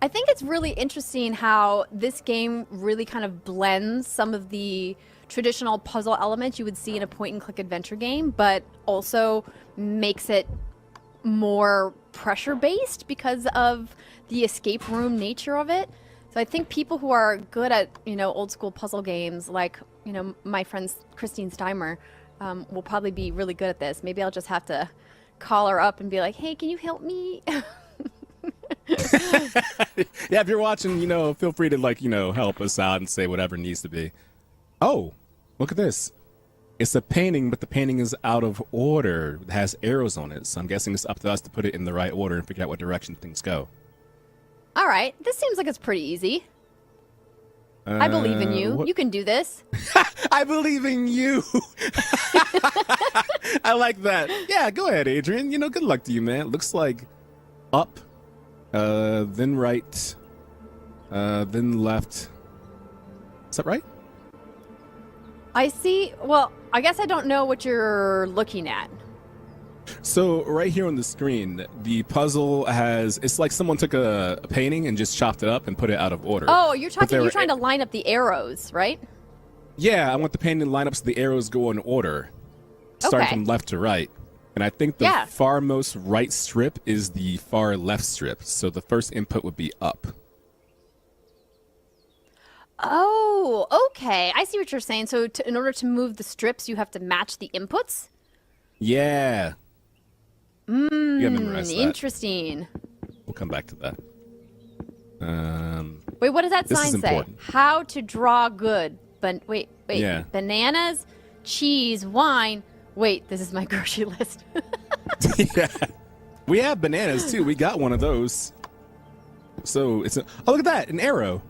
I think it's really interesting how this game really kind of blends some of the traditional puzzle elements you would see in a point-and-click adventure game, but also makes it more pressure-based because of the escape room nature of it. So I think people who are good at, old-school puzzle games, like, my friend Christine Steimer, will probably be really good at this. Maybe I'll just have to call her up and be like, hey, can you help me? Yeah, if you're watching, feel free to, help us out and say whatever needs to be. Oh, look at this. It's a painting, but the painting is out of order. It has arrows on it, so I'm guessing it's up to us to put it in the right order and figure out what direction things go. All right, this seems like it's pretty easy. I believe in you. You can do this. I believe in you. I like that. Yeah, go ahead, Adrian. Good luck to you, man. It looks like up, then right, then left. Is that right? I see. Well, I guess I don't know what you're looking at. So right here on the screen, the puzzle it's like someone took a painting and just chopped it up and put it out of order. Oh, you're trying to line up the arrows, right? Yeah, I want the painting to line up so the arrows go in order, starting from left to right. And I think the far most right strip is the far left strip. So the first input would be up. Oh, okay. I see what you're saying. So in order to move the strips, you have to match the inputs? Yeah. You gotta memorize that. Interesting. We'll come back to that. Wait, what does that sign say? Important. How to draw good. Wait. Yeah. Bananas, cheese, wine. Wait, this is my grocery list. Yeah. We have bananas too. We got one of those. So oh, look at that, an arrow.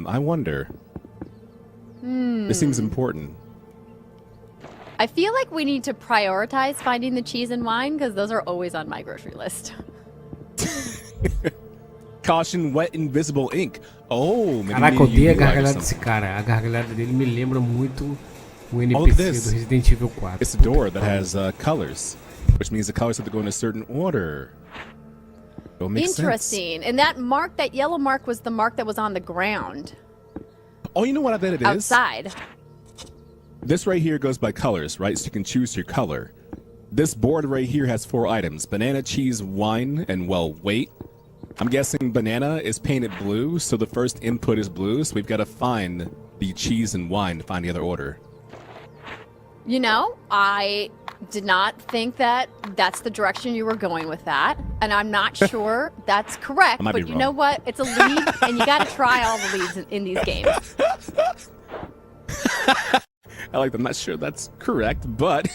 I wonder. This seems important. I feel like we need to prioritize finding the cheese and wine because those are always on my grocery list. Caution, wet invisible ink. Oh, Caraca, eu odeio a gargalhada desse cara. A gargalhada dele me lembra muito o NPC do Resident Evil 4. It's a door that has colors, which means the colors have to go in a certain order. Interesting. And that yellow mark was the mark that was on the ground. Oh, you know what I bet it is? Outside. This right here goes by colors, right? So you can choose your color. This board right here has 4 items: banana, cheese, wine, and, well, wait. I'm guessing banana is painted blue, so the first input is blue, so we've got to find the cheese and wine to find the other order. I did not think that that's the direction you were going with that, and I'm not sure that's correct, but you know what? It's a lead, and you got to try all the leads in these games. I'm not sure that's correct, but...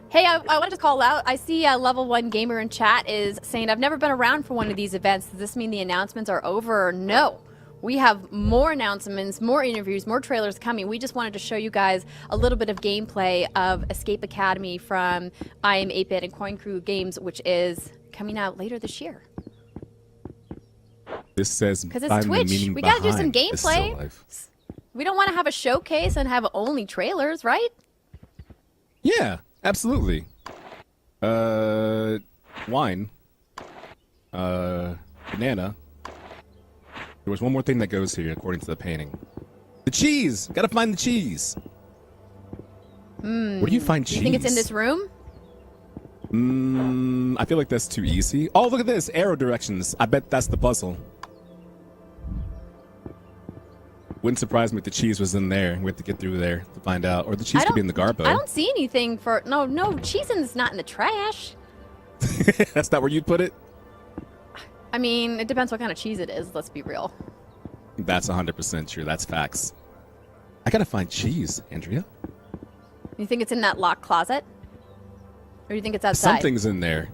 Hey, I wanted to call out. I see Level 1 Gamer in chat is saying, I've never been around for one of these events. Does this mean the announcements are over? No. We have more announcements, more interviews, more trailers coming. We just wanted to show you guys a little bit of gameplay of Escape Academy from I Am 8-Bit and Coin Crew Games, which is coming out later this year. This says, because it's Twitch. We got to do some gameplay. We don't want to have a showcase and have only trailers, right? Yeah, absolutely. Wine. Banana. There was one more thing that goes here, according to the painting. The cheese! Gotta find the cheese! Where do you find cheese? You think it's in this room? I feel like that's too easy. Oh, look at this! Arrow directions. I bet that's the puzzle. Wouldn't surprise me if the cheese was in there. We have to get through there to find out. Or the cheese could be in the garbo. I don't see anything for... No, cheese is not in the trash. That's not where you'd put it? I mean, it depends what kind of cheese it is. Let's be real. That's 100% true. That's facts. I gotta find cheese, Andrea. You think it's in that locked closet? do you think it's outside? Something's in there.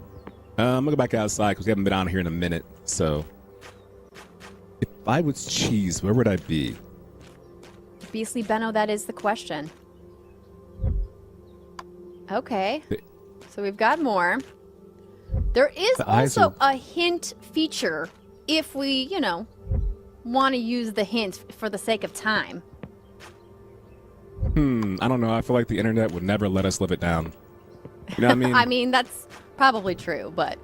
I'm gonna go back outside because we haven't been on here in a minute. So, if I was cheese, where would I be? Beastly Benno, that is the question. Okay. So we've got more. There is also a hint feature if we, want to use the hint for the sake of time. I don't know. I feel like the internet would never let us live it down. You know what I mean? I mean, that's probably true, but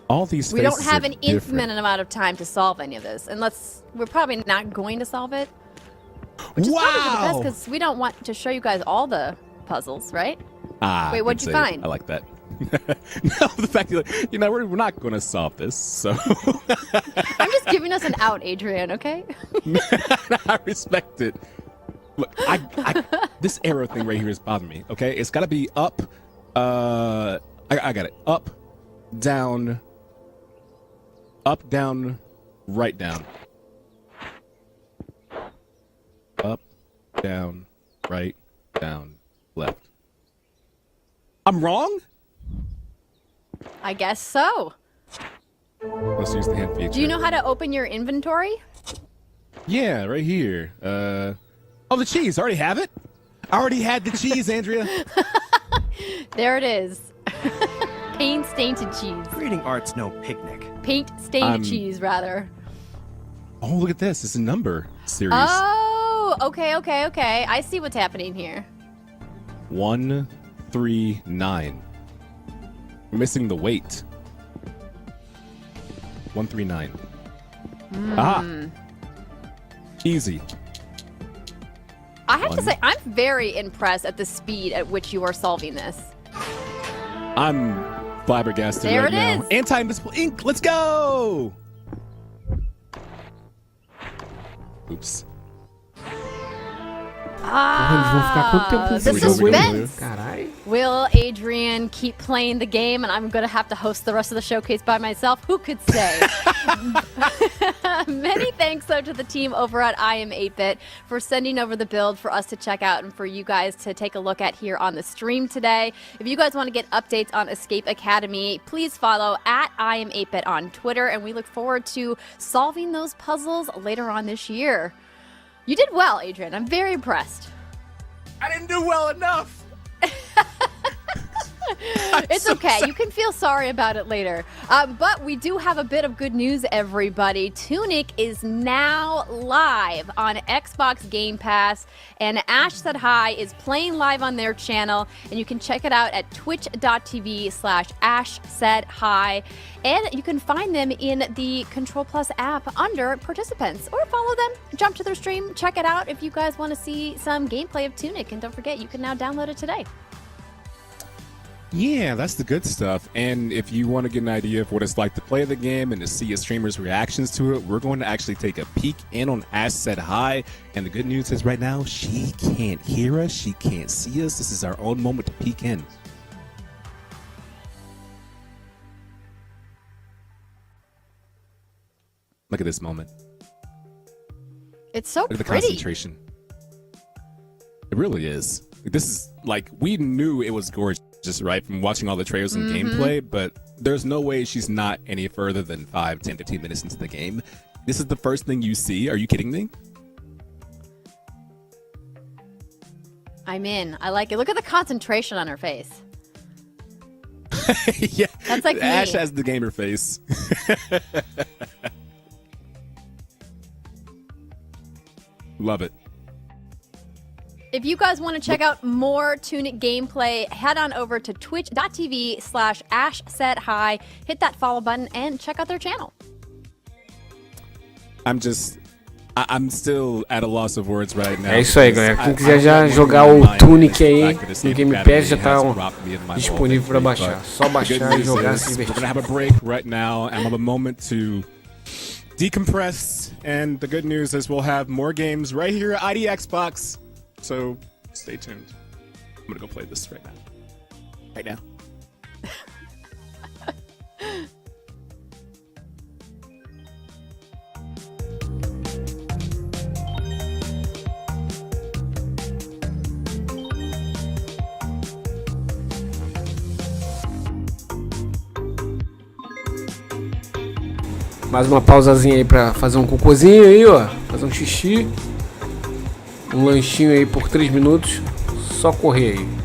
all these we don't have an infinite amount of time to solve any of this, unless we're probably not going to solve it. Which is probably for the best because we don't want to show you guys all the puzzles, right? Wait, what'd you find? I like that. No, the fact that we're not going to solve this, so I'm just giving us an out, Adrian. Okay. I respect it. Look, this arrow thing right here is bothering me. Okay, it's got to be up. I got it. Up, down, right down. Up, down, right, down, left. I'm wrong? I guess so. Let's use the hand feature. Do you know how to open your inventory? Yeah, right here. Oh, the cheese. I already have it. I already had the cheese, Andrea. There it is. Paint-stained cheese. Reading art's no picnic. Paint-stained cheese, rather. Oh, look at this. It's a number series. Oh, okay. I see what's happening here. 139. We're missing the weight. 139. Ah. Easy. I have to say, I'm very impressed at the speed at which you are solving this. I'm flabbergasted there right it now. is. Anti-invisible ink. Let's go. Oops. The suspense. Caralho. Will Adrian keep playing the game and I'm going to have to host the rest of the showcase by myself? Who could say? Many thanks, though, to the team over at I Am 8-Bit for sending over the build for us to check out and for you guys to take a look at here on the stream today. If you guys want to get updates on Escape Academy, please follow at I Am 8-Bit on Twitter, and we look forward to solving those puzzles later on this year. You did well, Adrian. I'm very impressed. I didn't do well enough. It's okay. You can feel sorry about it later. But we do have a bit of good news, everybody. Tunic is now live on Xbox Game Pass, and Ash Said Hi is playing live on their channel, and you can check it out at twitch.tv/Ash Said Hi. And you can find them in the Control Plus app under participants, or follow them, jump to their stream, check it out if you guys want to see some gameplay of Tunic. And don't forget, you can now download it today. Yeah, that's the good stuff. And if you want to get an idea of what it's like to play the game and to see a streamer's reactions to it, we're going to actually take a peek in on Ash Said Hi. And the good news is right now, she can't hear us. She can't see us. This is our own moment to peek in. Look at this moment. It's so Look at the pretty. concentration. It really is. This is like, we knew it was gorgeous. Just right from watching all the trailers and gameplay, but there's no way she's not any further than 5, 10, 15 minutes into the game. This is the first thing you see. Are you kidding me? I'm in. I like it. Look at the concentration on her face. Yeah, that's like Ash me. has the gamer face. Love it. If you guys want to check out more Tunic gameplay, head on over to twitch.tv/Ash Said Hi, hit that follow button, and check out their channel. I'm still at a loss of words right now. É isso aí, galera. Quem quiser já jogar o Tunic aí no Game Pass já tá disponível para baixar. Só baixar e jogar, se divertir. We're gonna have a break right now and have a moment to decompress. And the good news is we'll have more games right here at ID Xbox. So stay tuned. I'm gonna go play this right now. Right now. Mais uma pausazinha aí pra fazer um cocôzinho aí, ó. Fazer um xixi. Um lanchinho aí por 3 minutos. Só correr aí.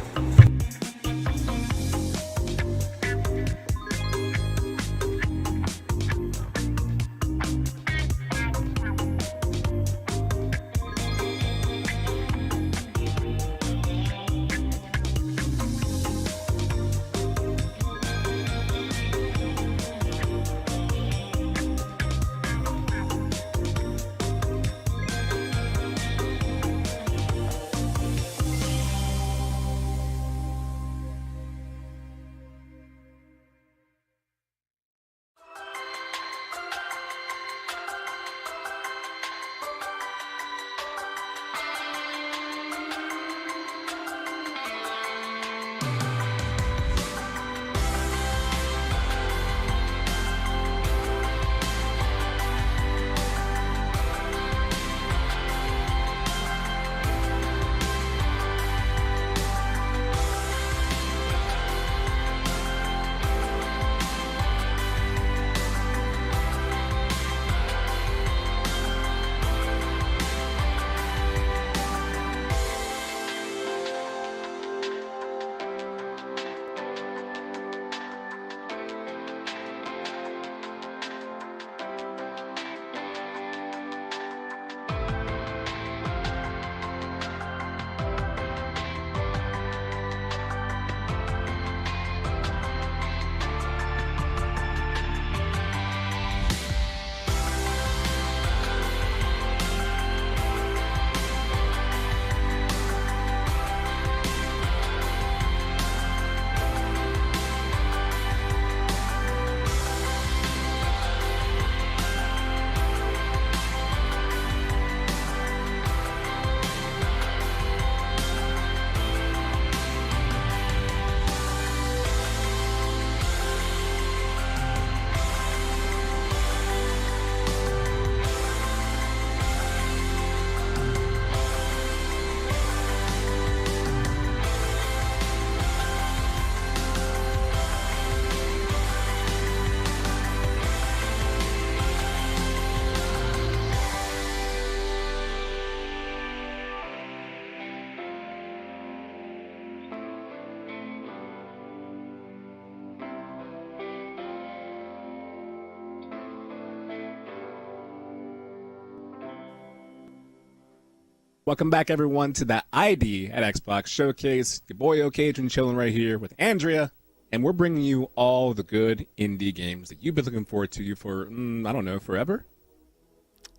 Welcome back, everyone, to the ID at Xbox Showcase. Your boy Ocadrian chilling right here with Andrea, and we're bringing you all the good indie games that you've been looking forward to for, I don't know, forever?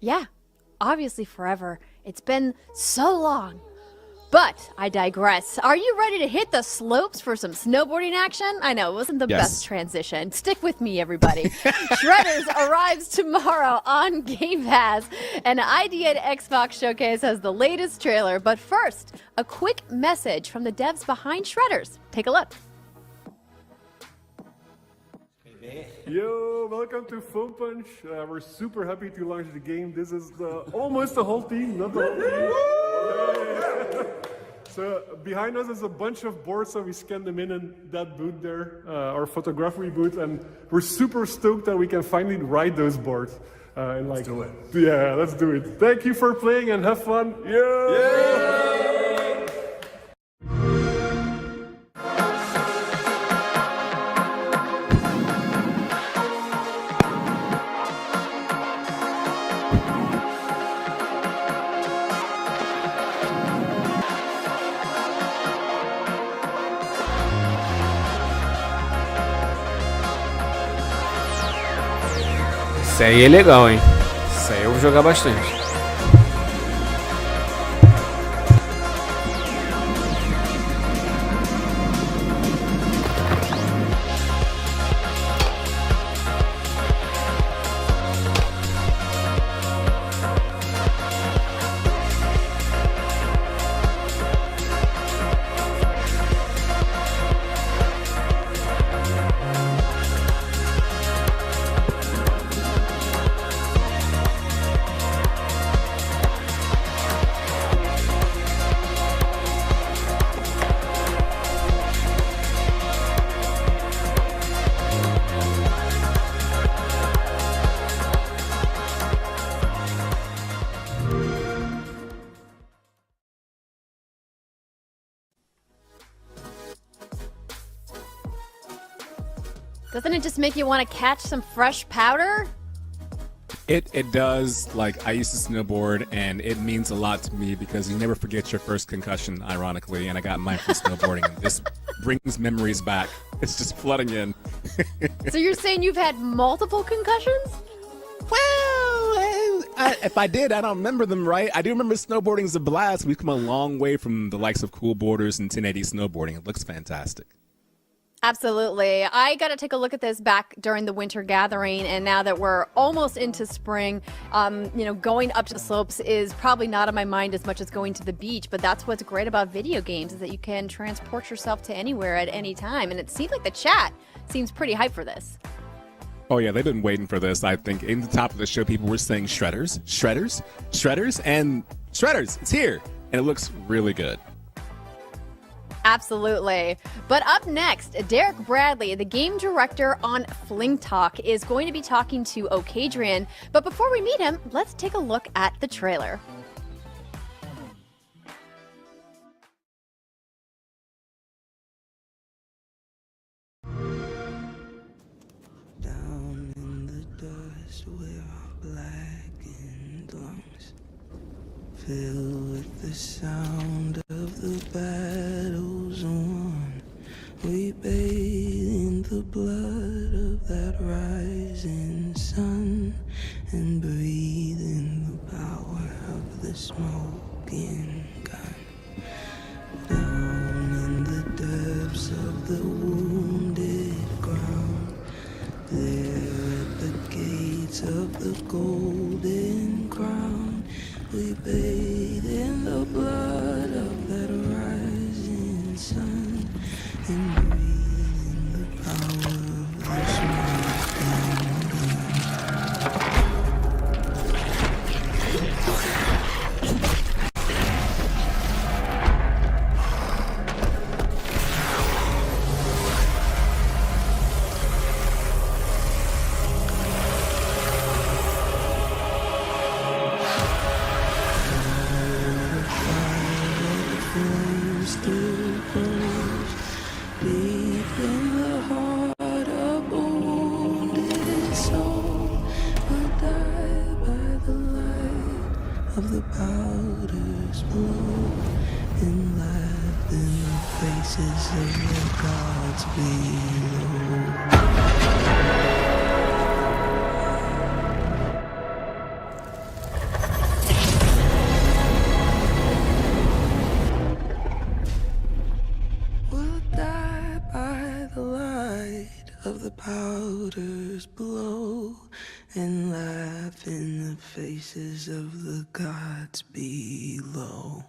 Yeah, obviously forever. It's been so long. But I digress. Are you ready to hit the slopes for some snowboarding action? I know, it wasn't the best transition. Stick with me, everybody. Shredders arrives tomorrow on Game Pass, and ID at Xbox Showcase has the latest trailer. But first, a quick message from the devs behind Shredders. Take a look. Yo, welcome to Phone Punch. We're super happy to launch the game. This is almost the whole team, not the whole team. So behind us is a bunch of boards, so we scanned them in that booth there, our photography booth, and we're super stoked that we can finally ride those boards. Let's do it. Yeah, let's do it. Thank you for playing and have fun. Yeah! Isso aí é legal, hein? Isso aí eu vou jogar bastante. Doesn't it just make you want to catch some fresh powder? It does. Like, I used to snowboard, and it means a lot to me because you never forget your first concussion, ironically, and I got mine from snowboarding. And this brings memories back. It's just flooding in. So you're saying you've had multiple concussions? Well, if I did, I don't remember them, right? I do remember snowboarding is a blast. We've come a long way from the likes of Cool Borders and 1080 snowboarding. It looks fantastic. Absolutely. I got to take a look at this back during the winter gathering, and now that we're almost into spring, going up to the slopes is probably not on my mind as much as going to the beach, but that's what's great about video games is that you can transport yourself to anywhere at any time, and it seems like the chat seems pretty hyped for this. Oh yeah, they've been waiting for this. I think in the top of the show, people were saying shredders, and shredders. It's here, and it looks really good. Absolutely. But up next, Derek Bradley, the game director on Fling Talk, is going to be talking to Okadrian. But before we meet him, let's take a look at the trailer. Down in the dust where our blackened lungs fill with the sound of the battles won. We bathe in the blood of that rising sun and breathe in the power of the smoking gun. Down in the depths of the wounded ground, there at the gates of the golden crown, we bathe in the blood of that rising sun and breathe in the power of the smoking gun. Of the powder's blow and laughed in the faces of the gods below. We'll die by the light of the powder's blow and laugh in the faces of the gods below.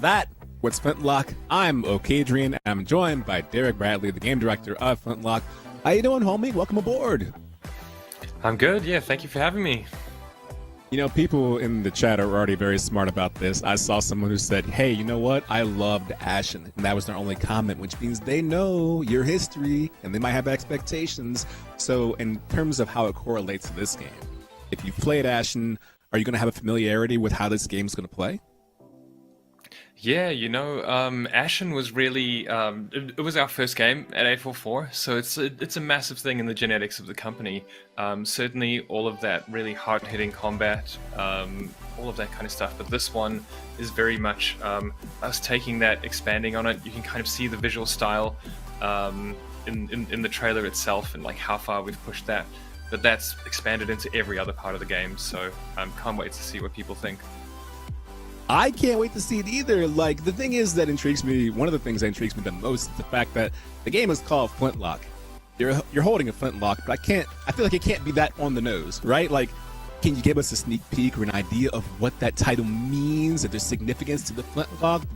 That was Flintlock. I'm Okadrian. I'm joined by Derek Bradley, the game director of Flintlock. How you doing, homie? Welcome aboard. I'm good. Yeah, thank you for having me. You know, people in the chat are already very smart about this. I saw someone who said, hey, you know what? I loved Ashen. And that was their only comment, which means they know your history and they might have expectations. So in terms of how it correlates to this game, if you've played Ashen, are you going to have a familiarity with how this game's going to play? Yeah, Ashen was really, it was our first game at A44, so it's a massive thing in the genetics of the company. Certainly all of that really hard-hitting combat, all of that kind of stuff, but this one is very much us taking that, expanding on it. You can kind of see the visual style in the trailer itself and like how far we've pushed that, but that's expanded into every other part of the game, so can't wait to see what people think. I can't wait to see it either. Like, the thing is that intrigues me, one of the things that intrigues me the most is the fact that the game is called Flintlock. You're holding a flintlock, but I feel like it can't be that on the nose, right? Like, can you give us a sneak peek or an idea of what that title means, if there's significance to the flintlock?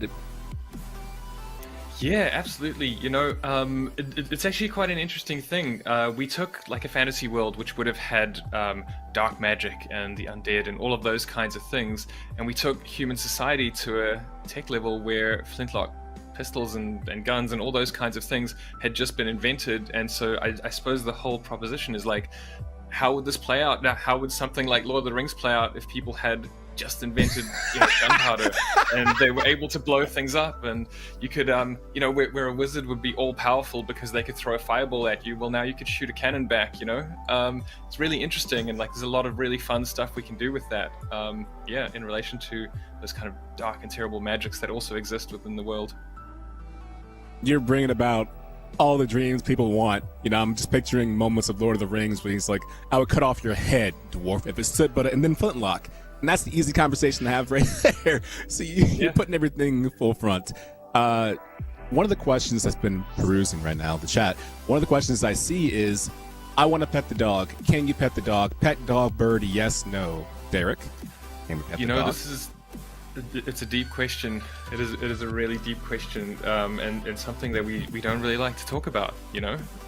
Yeah, absolutely. It's actually quite an interesting thing. We took like a fantasy world which would have had dark magic and the undead and all of those kinds of things, and we took human society to a tech level where flintlock pistols and guns and all those kinds of things had just been invented. And so I suppose the whole proposition is like, how would this play out? Now, how would something like Lord of the Rings play out if people had just invented gunpowder, and they were able to blow things up. And you could, where a wizard would be all powerful because they could throw a fireball at you, well, now you could shoot a cannon back. It's really interesting, and like there's a lot of really fun stuff we can do with that. In relation to those kind of dark and terrible magics that also exist within the world. You're bringing about all the dreams people want. I'm just picturing moments of Lord of the Rings where he's like, I would cut off your head, dwarf, if it stood but and then flintlock. And that's the easy conversation to have right there. So you're putting everything full front. One of the questions that's been perusing right now, the chat, one of the questions I see is, I want to pet the dog. Can you pet the dog? Pet dog, bird, yes, no. Derek, can we pet the dog? It's a deep question. It is a really deep question, and something that we don't really like to talk about.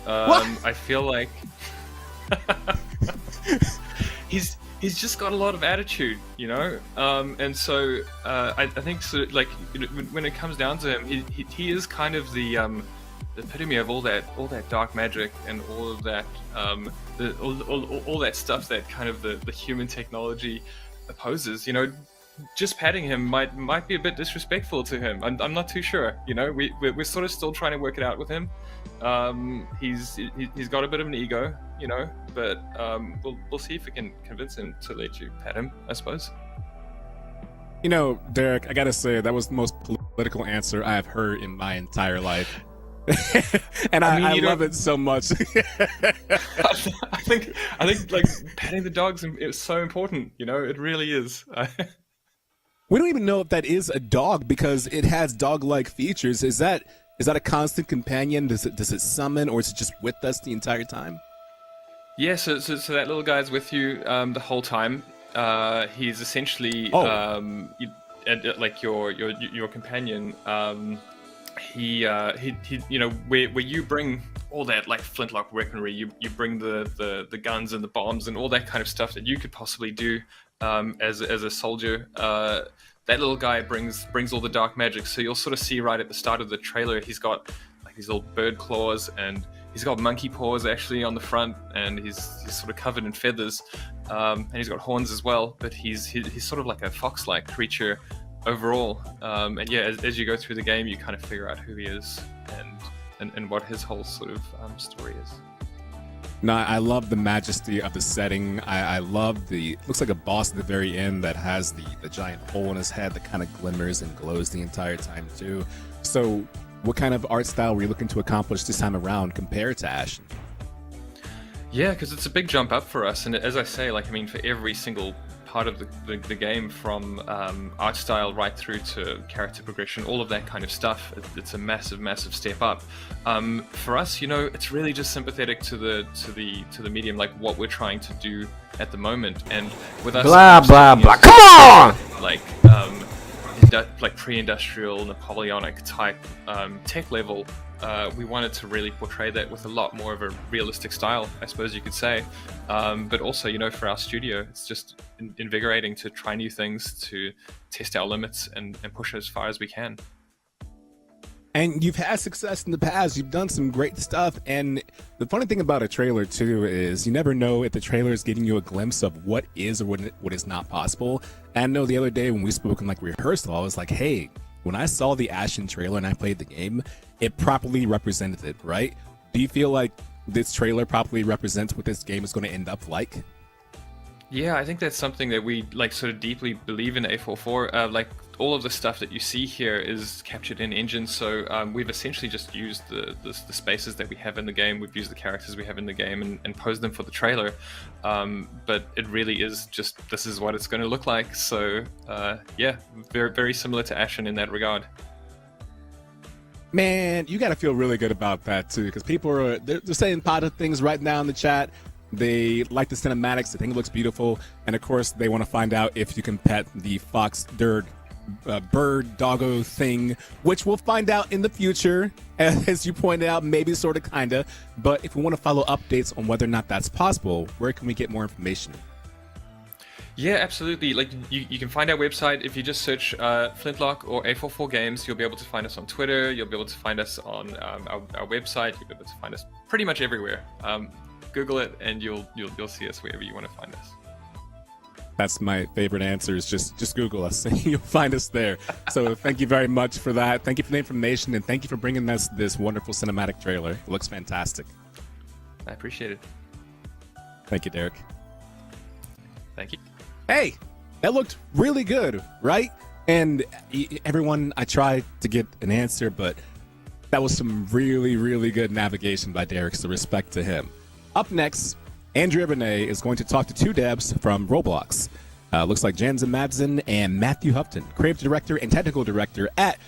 I feel like he's just got a lot of attitude, and so I think when it comes down to him, he is kind of the epitome of all that dark magic and all of that all that stuff that kind of the human technology opposes. Just patting him might be a bit disrespectful to him. I'm not too sure. We're sort of still trying to work it out with him. He's got a bit of an ego, but we'll see if we can convince him to let you pet him, I suppose. Derek, I gotta say that was the most political answer I have heard in my entire life. And I love it so much. I think like petting the dogs is so important. It really is. We don't even know if that is a dog because it has dog-like features. Is that a constant companion? Does it summon, or is it just with us the entire time? Yeah, so that little guy's with you the whole time. He's essentially like your companion. He where you bring all that like flintlock weaponry, you bring the guns and the bombs and all that kind of stuff that you could possibly do as a soldier. That little guy brings all the dark magic. So you'll sort of see right at the start of the trailer, he's got like these little bird claws, and he's got monkey paws actually on the front, and he's sort of covered in feathers, and he's got horns as well. But he's sort of like a fox-like creature overall. And yeah, as you go through the game, you kind of figure out who he is and what his whole sort of story is. No, I love the majesty of the setting. I love looks like a boss at the very end that has the giant hole in his head that kind of glimmers and glows the entire time too. So what kind of art style were you looking to accomplish this time around compared to Ashen? Yeah, because it's a big jump up for us. And as I say, for every single part of the game, from art style right through to character progression, all of that kind of stuff, it's a massive step up. For us, it's really just sympathetic to the medium, like what we're trying to do at the moment. And with us, blah come on, like pre-industrial Napoleonic type tech level, we wanted to really portray that with a lot more of a realistic style, I suppose you could say. But also, for our studio, it's just invigorating to try new things, to test our limits and push as far as we can. And you've had success in the past. You've done some great stuff. And the funny thing about a trailer, too, is you never know if the trailer is giving you a glimpse of what is or what is not possible. And I know the other day when we spoke in rehearsal, I was like, hey, when I saw the Ashen trailer and I played the game, it properly represented it, right? Do you feel like this trailer properly represents what this game is going to end up like? Yeah, I think that's something that we sort of deeply believe in A44. All of the stuff that you see here is captured in engine, so we've essentially just used the spaces that we have in the game. We've used the characters we have in the game and posed them for the trailer. But it really is just, this is what it's going to look like. So yeah, very, very similar to Ashen in that regard. Man, you got to feel really good about that too, because people they're saying positive things right now in the chat. They like the cinematics. They think it looks beautiful, and of course, they want to find out if you can pet the fox bird doggo thing, which we'll find out in the future, as you pointed out, maybe sort of kinda. But if we want to follow updates on whether or not that's possible, where can we get more information? Yeah, absolutely. You can find our website if you just search Flintlock or A44 Games. You'll be able to find us on Twitter. You'll be able to find us on our website. You'll be able to find us pretty much everywhere. Google it, and you'll see us wherever you want to find us. That's my favorite answer is just Google us and you'll find us there. So thank you very much for that. Thank you for the information and thank you for bringing us this wonderful cinematic trailer. It looks fantastic. I appreciate it. Thank you, Derek. Thank you. Hey, that looked really good, right? And everyone, I tried to get an answer, but that was some really, really good navigation by Derek, so respect to him. Up next, Andrea Benet is going to talk to two devs from Roblox. Looks like Jansen Madsen and Matthew Hupton, creative director and technical director at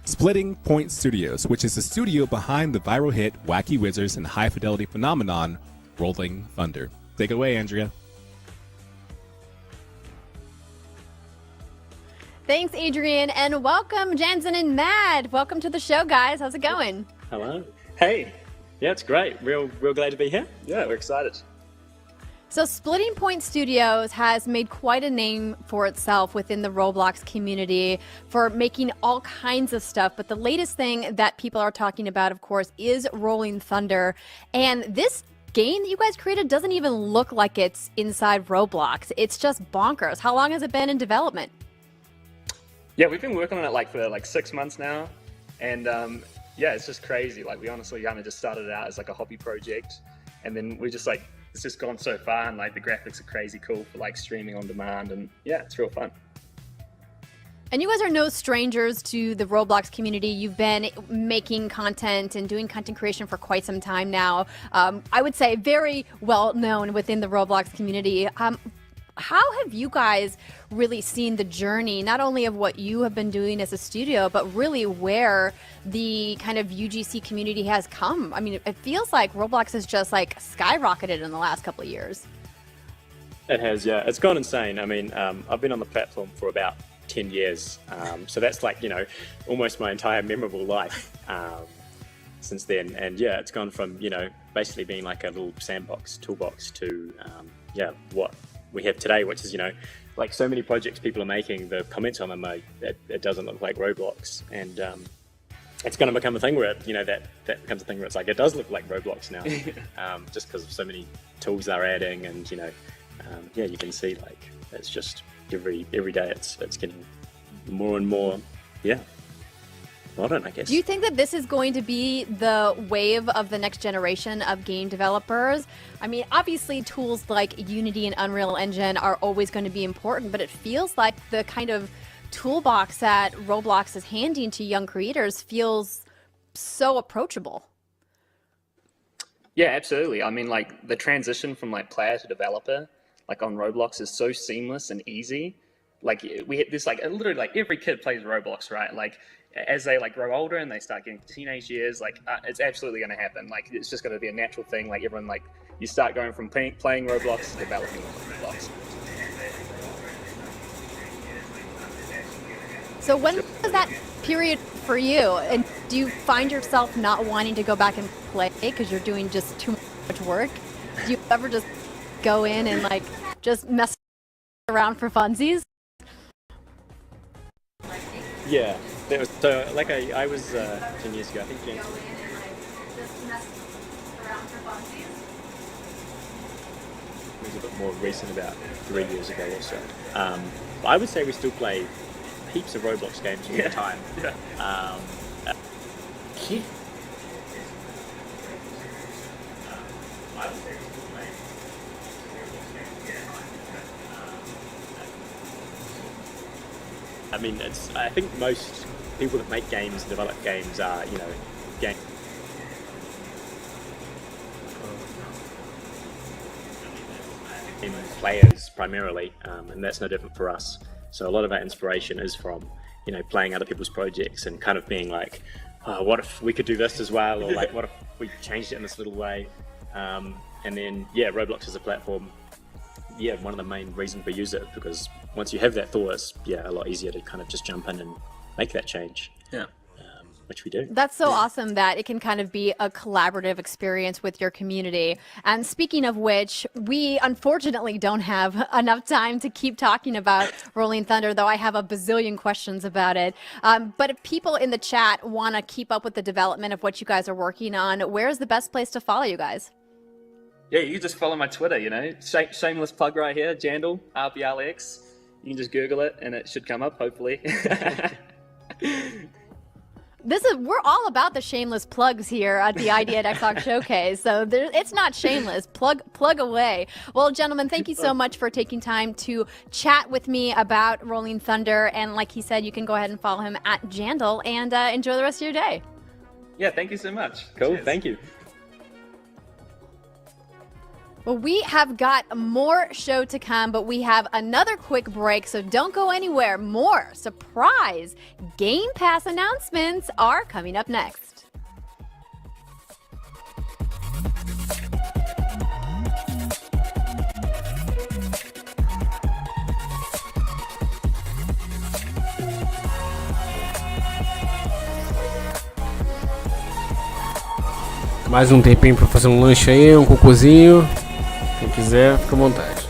Splitting Point Studios, which is the studio behind the viral hit Wacky Wizards and high fidelity phenomenon Rolling Thunder. Take it away, Andrea. Thanks, Adrian, and welcome, Jansen and Mad. Welcome to the show, guys. How's it going? Hello. Hey. Yeah, it's great. Real glad to be here. Yeah, we're excited. So Splitting Point Studios has made quite a name for itself within the Roblox community for making all kinds of stuff. But the latest thing that people are talking about, of course, is Rolling Thunder. And this game that you guys created doesn't even look like it's inside Roblox. It's just bonkers. How long has it been in development? Yeah, we've been working on it for 6 months now. And yeah, it's just crazy. We honestly kind of just started it out as a hobby project. And then we just it's just gone so far, and the graphics are crazy cool for streaming on demand, and yeah, it's real fun. And you guys are no strangers to the Roblox community. You've been making content and doing content creation for quite some time now. I would say very well known within the Roblox community. How have you guys really seen the journey, not only of what you have been doing as a studio, but really where the kind of UGC community has come? I mean, it feels like Roblox has just skyrocketed in the last couple of years. It has, yeah. It's gone insane. I mean, I've been on the platform for about 10 years. So that's almost my entire memorable life since then. And yeah, it's gone from, basically being a little sandbox, toolbox to, what we have today, which is, so many projects people are making, the comments on them are, it doesn't look like Roblox. And it's going to become a thing where, that becomes a thing where it's it does look like Roblox now, just because of so many tools they're adding. And, you can see, it's just every day it's getting more and more, modern, I guess. Do you think that this is going to be the wave of the next generation of game developers? I mean, obviously tools like Unity and Unreal Engine are always going to be important, but it feels like the kind of toolbox that Roblox is handing to young creators feels so approachable. Yeah, absolutely. I mean, the transition from player to developer, on Roblox is so seamless and easy. We hit this, literally every kid plays Roblox, right? As they grow older and they start getting teenage years, it's absolutely going to happen. It's just going to be a natural thing. Everyone, you start going from playing Roblox to developing Roblox. So when was that period for you? And do you find yourself not wanting to go back and play because you're doing just too much work? Do you ever just go in and just mess around for funsies? Yeah, that was so. I was 10 years ago. I think James was a bit more recent, about 3 years ago or so. But I would say we still play heaps of Roblox games all the time. Yeah. I mean, I think most people that make games, develop games, are, game players primarily, and that's no different for us. So a lot of our inspiration is from, playing other people's projects and kind of being oh, what if we could do this as well, or what if we changed it in this little way, and then Roblox is a platform. Yeah, one of the main reasons we use it, because once you have that thought, it's a lot easier to kind of just jump in and make that change. Yeah, which we do. That's so awesome that it can kind of be a collaborative experience with your community. And speaking of which, we unfortunately don't have enough time to keep talking about Rolling Thunder, though I have a bazillion questions about it. But if people in the chat want to keep up with the development of what you guys are working on, where is the best place to follow you guys? Yeah, you can just follow my Twitter, you know. Shameless plug right here, Jandal, RBLX. You can just Google it and it should come up, hopefully. We're all about the shameless plugs here at the Idea at Xbox Showcase, so it's not shameless. Plug away. Well, gentlemen, thank you so much for taking time to chat with me about Rolling Thunder, and like he said, you can go ahead and follow him at Jandal, and enjoy the rest of your day. Yeah, thank you so much. Cool, Cheers. thank you. Well, we have got more show to come, but we have another quick break, so don't go anywhere. More surprise Game Pass announcements are coming up next. Mais um tempinho para fazer um lanche aí, um cocôzinho. Quem quiser, fica à vontade.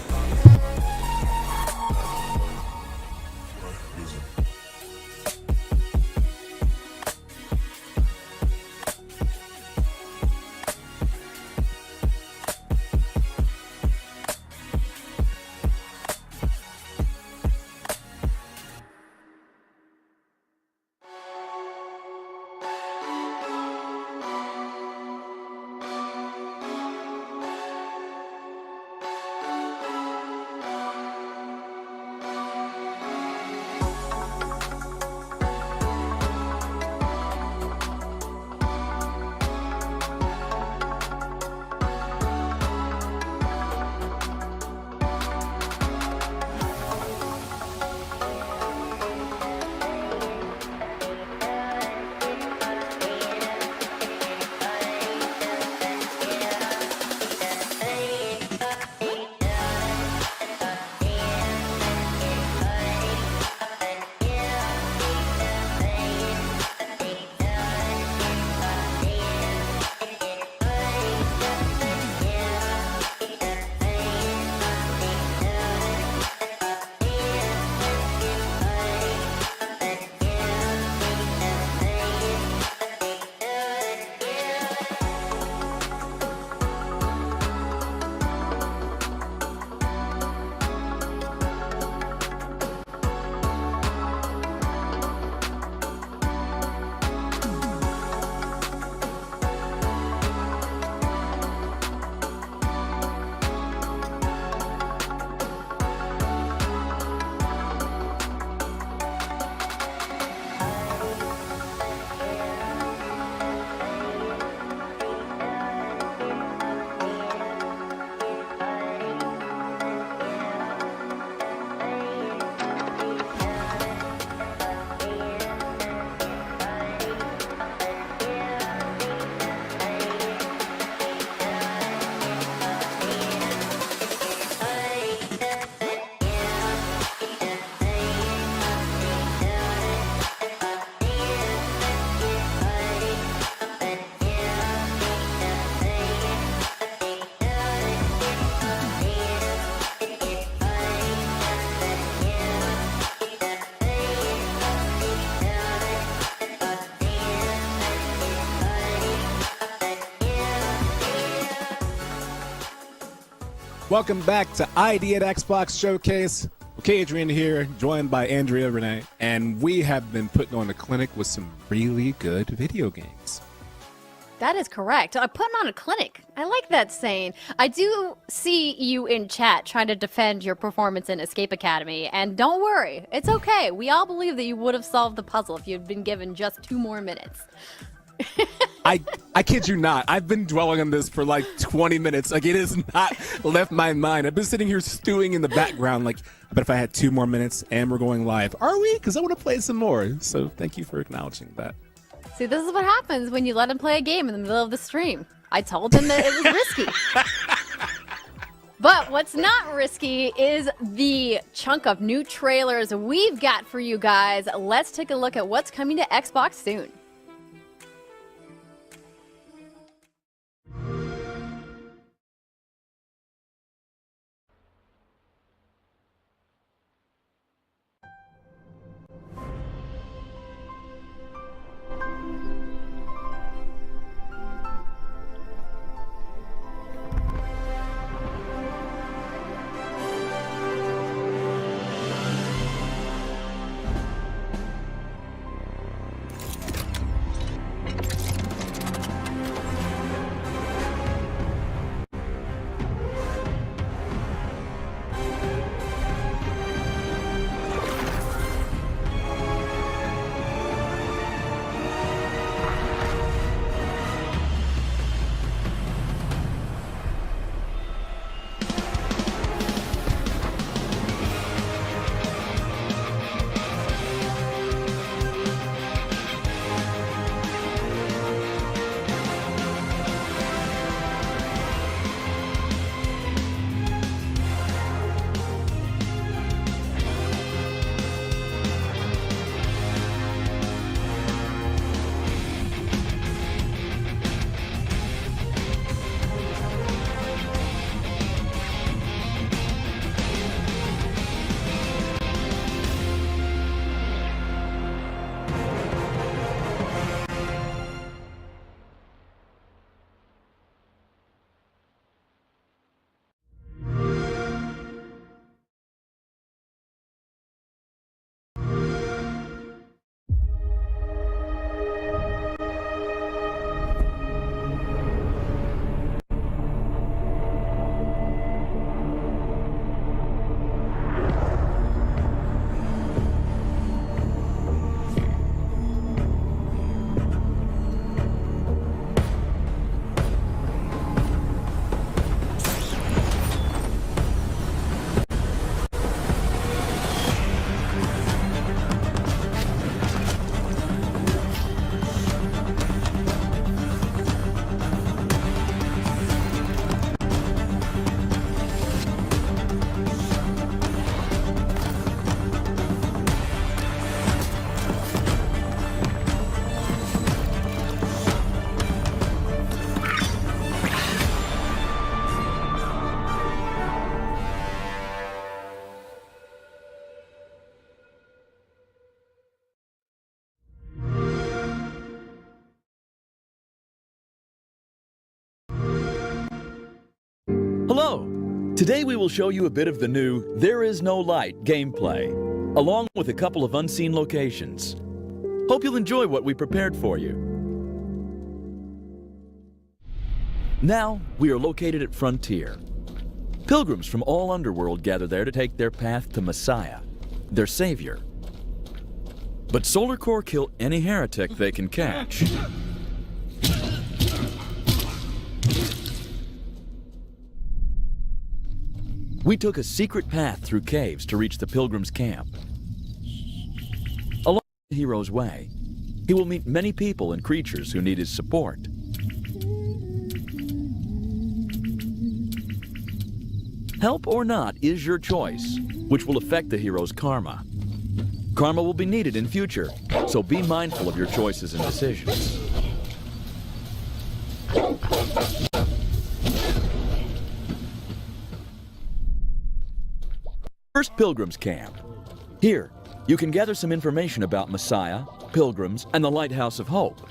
Welcome back to ID at Xbox Showcase. Okay, Adrian here, joined by Andrea Renee, and we have been putting on a clinic with some really good video games. That is correct. Putting on a clinic. I like that saying. I do see you in chat trying to defend your performance in Escape Academy, and don't worry, it's okay. We all believe that you would have solved the puzzle if you'd been given just 2 more minutes. I kid you not. I've been dwelling on this for like 20 minutes. Like, it has not left my mind. I've been sitting here stewing in the background like, I bet if I had 2 more minutes and we're going live. Are we? Because I want to play some more. So thank you for acknowledging that. See, this is what happens when you let him play a game in the middle of the stream. I told him that it was risky. But what's not risky is the chunk of new trailers we've got for you guys. Let's take a look at what's coming to Xbox soon. Hello! Today we will show you a bit of the new There Is No Light gameplay, along with a couple of unseen locations. Hope you'll enjoy what we prepared for you. Now, we are located at Frontier. Pilgrims from all Underworld gather there to take their path to Messiah, their savior. But Solar Core kill any heretic they can catch. We took a secret path through caves to reach the Pilgrim's camp. Along the hero's way, he will meet many people and creatures who need his support. Help or not is your choice, which will affect the hero's karma. Karma will be needed in future, so be mindful of your choices and decisions. First Pilgrim's Camp. Here, you can gather some information about Messiah, Pilgrims, and the Lighthouse of Hope.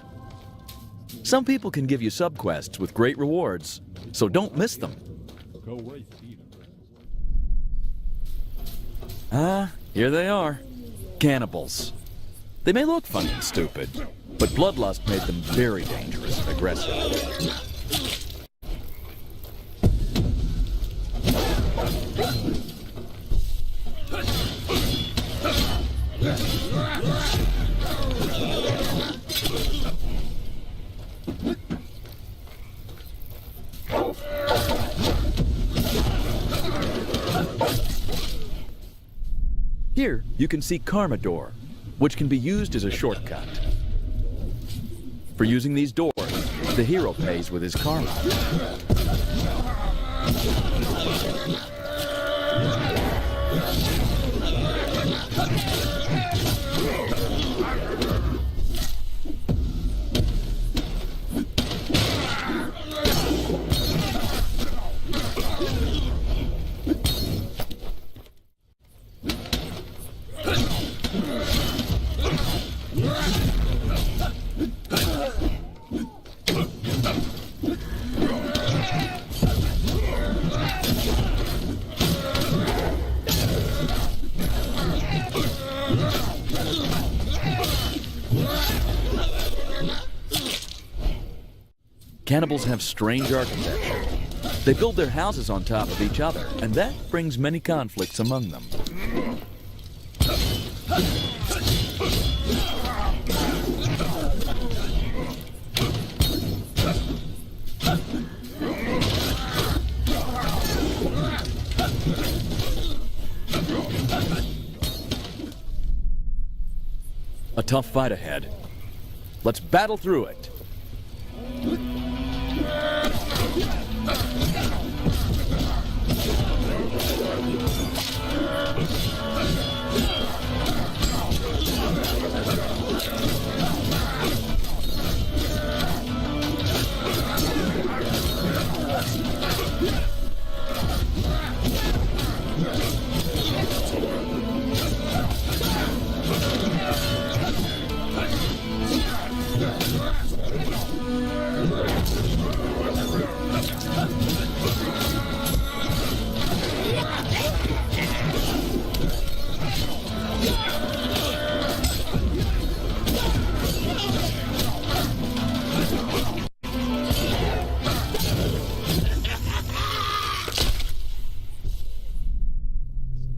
Some people can give you subquests with great rewards, so don't miss them. Here they are. Cannibals. They may look fun and stupid, but bloodlust made them very dangerous and aggressive. Here, you can see Karma Door, which can be used as a shortcut. For using these doors, the hero pays with his karma. Cannibals have strange architecture. They build their houses on top of each other, and that brings many conflicts among them. A tough fight ahead. Let's battle through it.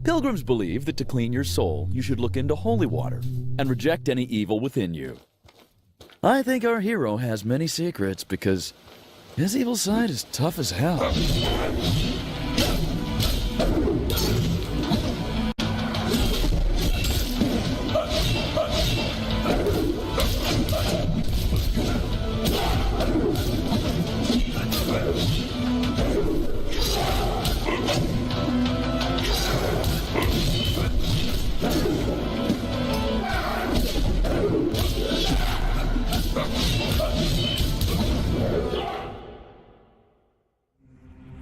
Pilgrims believe that to clean your soul, you should look into holy water and reject any evil within you. I think our hero has many secrets because his evil side is tough as hell.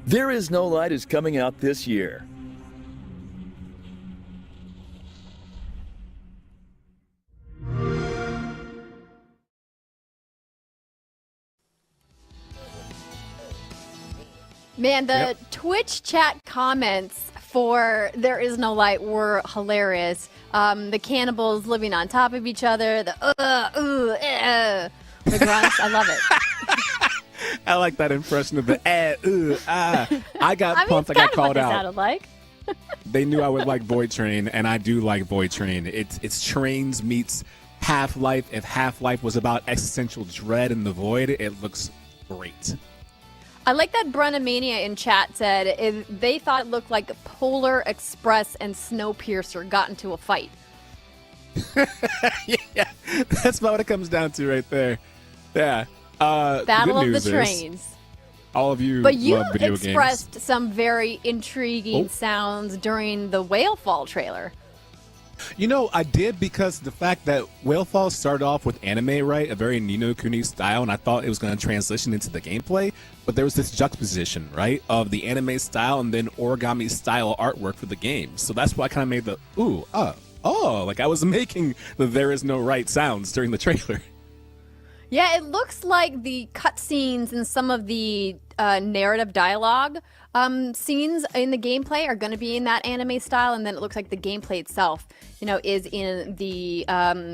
There Is No Light is coming out this year. Man, the Twitch chat comments for There Is No Light were hilarious. The cannibals living on top of each other, the grunts, I love it. I like that impression of the I got pumped. I got called out. Sounded like. They knew I would like Void Train, and I do like Void Train. It's trains meets Half-Life. If Half-Life was about existential dread in the void, it looks great. I like that Brunamania in chat said they thought it looked like Polar Express and Snowpiercer got into a fight. Yeah, that's about what it comes down to right there. Yeah. Battle of the Trains. All of you But you love video expressed games. some very intriguing sounds during the Whalefall trailer. You know, I did because the fact that Whalefall started off with anime, right? A very Ni no Kuni style, and I thought it was going to transition into the gameplay. But there was this juxtaposition, right, of the anime style and then origami style artwork for the game. So that's why I kind of made the like I was making the There Is No Right sounds during the trailer. Yeah, it looks like the cutscenes and some of the narrative dialogue scenes in the gameplay are going to be in that anime style, and then it looks like the gameplay itself, is in the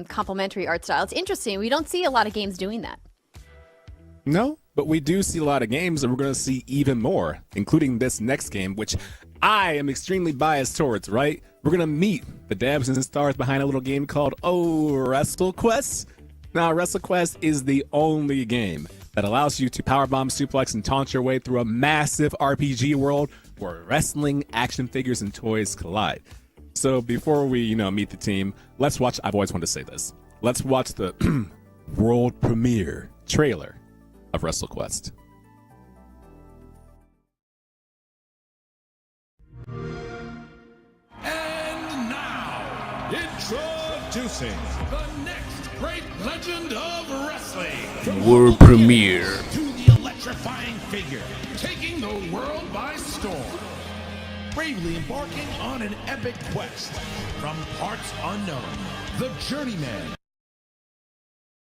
complementary art style. It's interesting. We don't see a lot of games doing that. No, but we do see a lot of games, and we're going to see even more, including this next game, which I am extremely biased towards, right? We're going to meet the devs and stars behind a little game called WrestleQuest. Now, WrestleQuest is the only game that allows you to powerbomb, suplex, and taunt your way through a massive RPG world where wrestling, action figures, and toys collide. So before we, meet the team, let's watch, I've always wanted to say this, let's watch the world premiere trailer of WrestleQuest. And now, introducing the next great legend of wrestling. World premiere. To the electrifying figure, taking the world by storm. Bravely embarking on an epic quest from parts unknown. The Journeyman.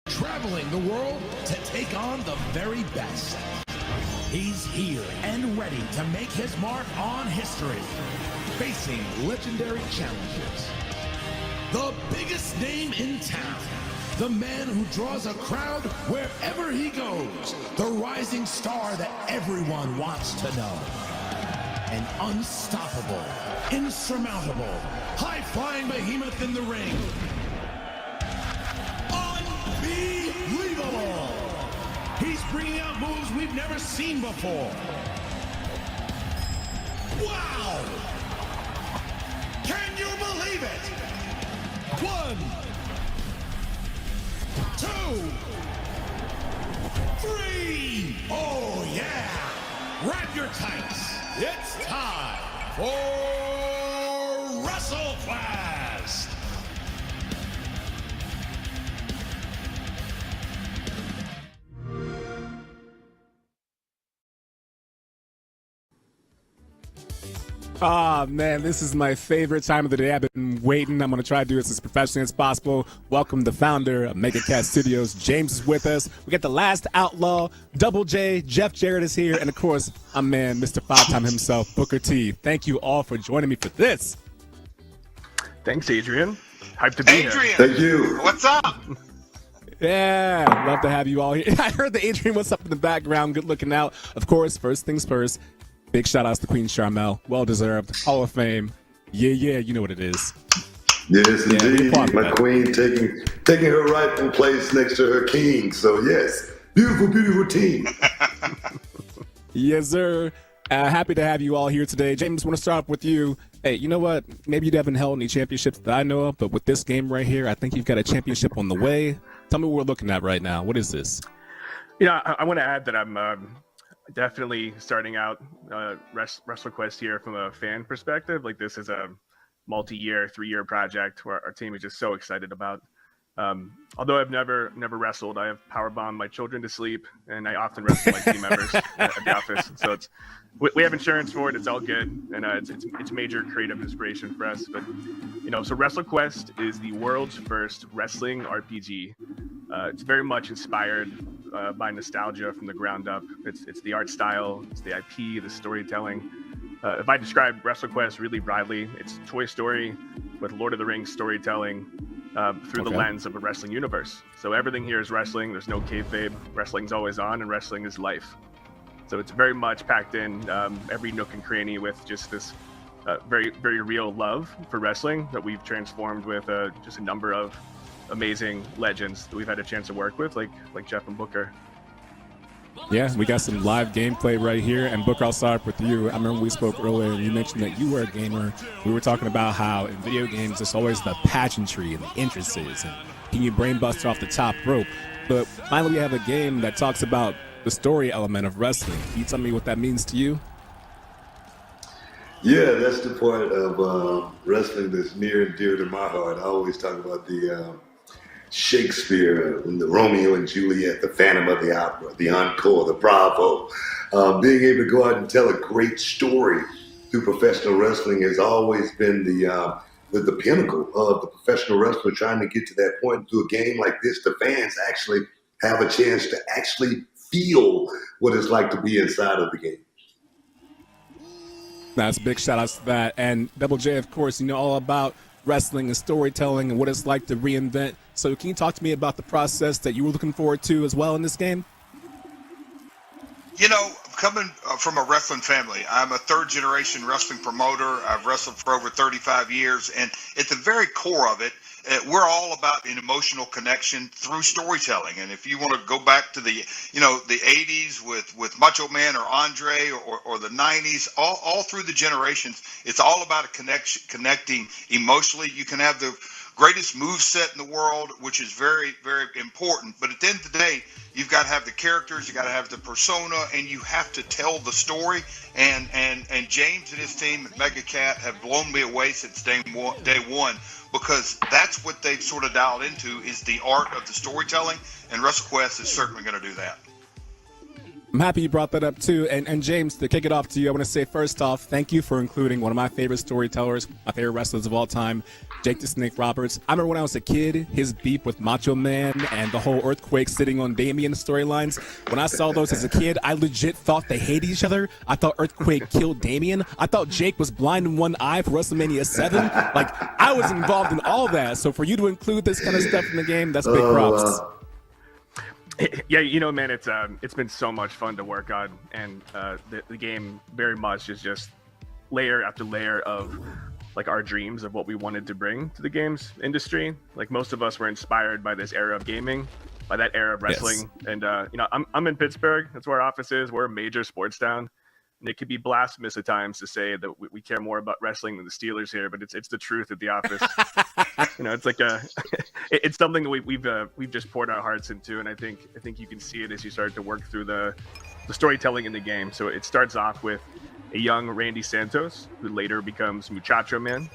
Traveling the world to take on the very best. He's here and ready to make his mark on history. Facing legendary challenges. The biggest name in town. The man who draws a crowd wherever he goes. The rising star that everyone wants to know. An unstoppable, insurmountable, high-flying behemoth in the ring. Unbelievable! He's bringing out moves we've never seen before. Wow! Can you believe it? 1, 2, 3. Oh yeah! Wrap your tights. It's time for WrestleQuest. Ah, man, this is my favorite time of the day. I've been waiting. I'm going to try to do this as professionally as possible. Welcome the founder of MegaCast Studios. James is with us. We got the last outlaw, Double J. Jeff Jarrett is here. And, of course, our man, Mr. Five-Time himself, Booker T. Thank you all for joining me for this. Thanks, Adrian. Hyped to be here. Thank you. What's up? Yeah, love to have you all here. I heard the Adrian what's up in the background. Good looking out. Of course, first things first. Big shout outs to Queen Charmel. Well deserved. Hall of Fame. Yeah, you know what it is. Yes, indeed. My queen taking her rightful place next to her king. So, yes, beautiful team. Yes, sir. Happy to have you all here today. James, want to start off with you. Hey, you know what? Maybe you haven't held any championships that I know of, but with this game right here, I think you've got a championship on the way. Tell me what we're looking at right now. What is this? I want to add that I'm definitely starting out WrestleQuest here from a fan perspective. Like, this is a multi-year, 3-year project where our team is just so excited about. Although I've never wrestled, I have powerbombed my children to sleep, and I often wrestle my team members at the office. So we have insurance for it. It's all good, and it's major creative inspiration for us. But so WrestleQuest is the world's first wrestling RPG. It's very much inspired by nostalgia from the ground up. It's the art style, it's the IP, the storytelling. If I describe WrestleQuest really broadly, it's Toy Story with Lord of the Rings storytelling through the lens of a wrestling universe. So everything here is wrestling. There's no kayfabe. Wrestling's always on, and wrestling is life. So it's very much packed in every nook and cranny with just this very, very real love for wrestling that we've transformed with just a number of amazing legends that we've had a chance to work with, like Jeff and Booker. Yeah, we got some live gameplay right here. And Booker, I'll start with you. I remember we spoke earlier and you mentioned that you were a gamer. We were talking about how in video games, it's always the pageantry and the entrances and can you brainbuster off the top rope. But finally, we have a game that talks about the story element of wrestling. Can you tell me what that means to you? Yeah, that's the part of wrestling that's near and dear to my heart. I always talk about the Shakespeare and the Romeo and Juliet, the Phantom of the Opera, the Encore, the Bravo. Being able to go out and tell a great story through professional wrestling has always been the pinnacle of the professional wrestler trying to get to that point. Through a game like this, the fans actually have a chance to actually feel what it's like to be inside of the game. That's big shout outs to that. And Double J, of course, you know all about wrestling and storytelling and what it's like to reinvent. So can you talk to me about the process that you were looking forward to as well in this game? You know, coming from a wrestling family, I'm a third generation wrestling promoter. I've wrestled for over 35 years. And at the very core of it, we're all about an emotional connection through storytelling. And if you want to go back to the 80s with Macho Man or Andre or the 90s, all through the generations, it's all about a connecting emotionally. You can have the greatest moveset in the world, which is very, very important. But at the end of the day, you've got to have the characters, you got to have the persona, and you have to tell the story. And James and his team at Mega Cat have blown me away since day one, because that's what they've sort of dialed into is the art of the storytelling, and WrestleQuest is certainly going to do that. I'm happy you brought that up too. And James, to kick it off to you, I want to say first off, thank you for including one of my favorite storytellers, my favorite wrestlers of all time, Jake the Snake Roberts. I remember when I was a kid, his beef with Macho Man and the whole Earthquake sitting on Damien storylines. When I saw those as a kid, I legit thought they hated each other. I thought Earthquake killed Damien. I thought Jake was blind in one eye for WrestleMania 7. Like, I was involved in all that. So for you to include this kind of stuff in the game, that's big props. Yeah, you know, man, it's been so much fun to work on, and the game very much is just layer after layer of like our dreams of what we wanted to bring to the games industry. Like most of us were inspired by this era of gaming, by that era of wrestling. Yes. And you know, I'm in Pittsburgh. That's where our office is. We're a major sports town. And it could be blasphemous at times to say that we care more about wrestling than the Steelers here, but it's the truth at the office. You know, it's like it's something that we've just poured our hearts into, and I think you can see it as you start to work through the storytelling in the game. So it starts off with a young Randy Santos, who later becomes Muchacho Man.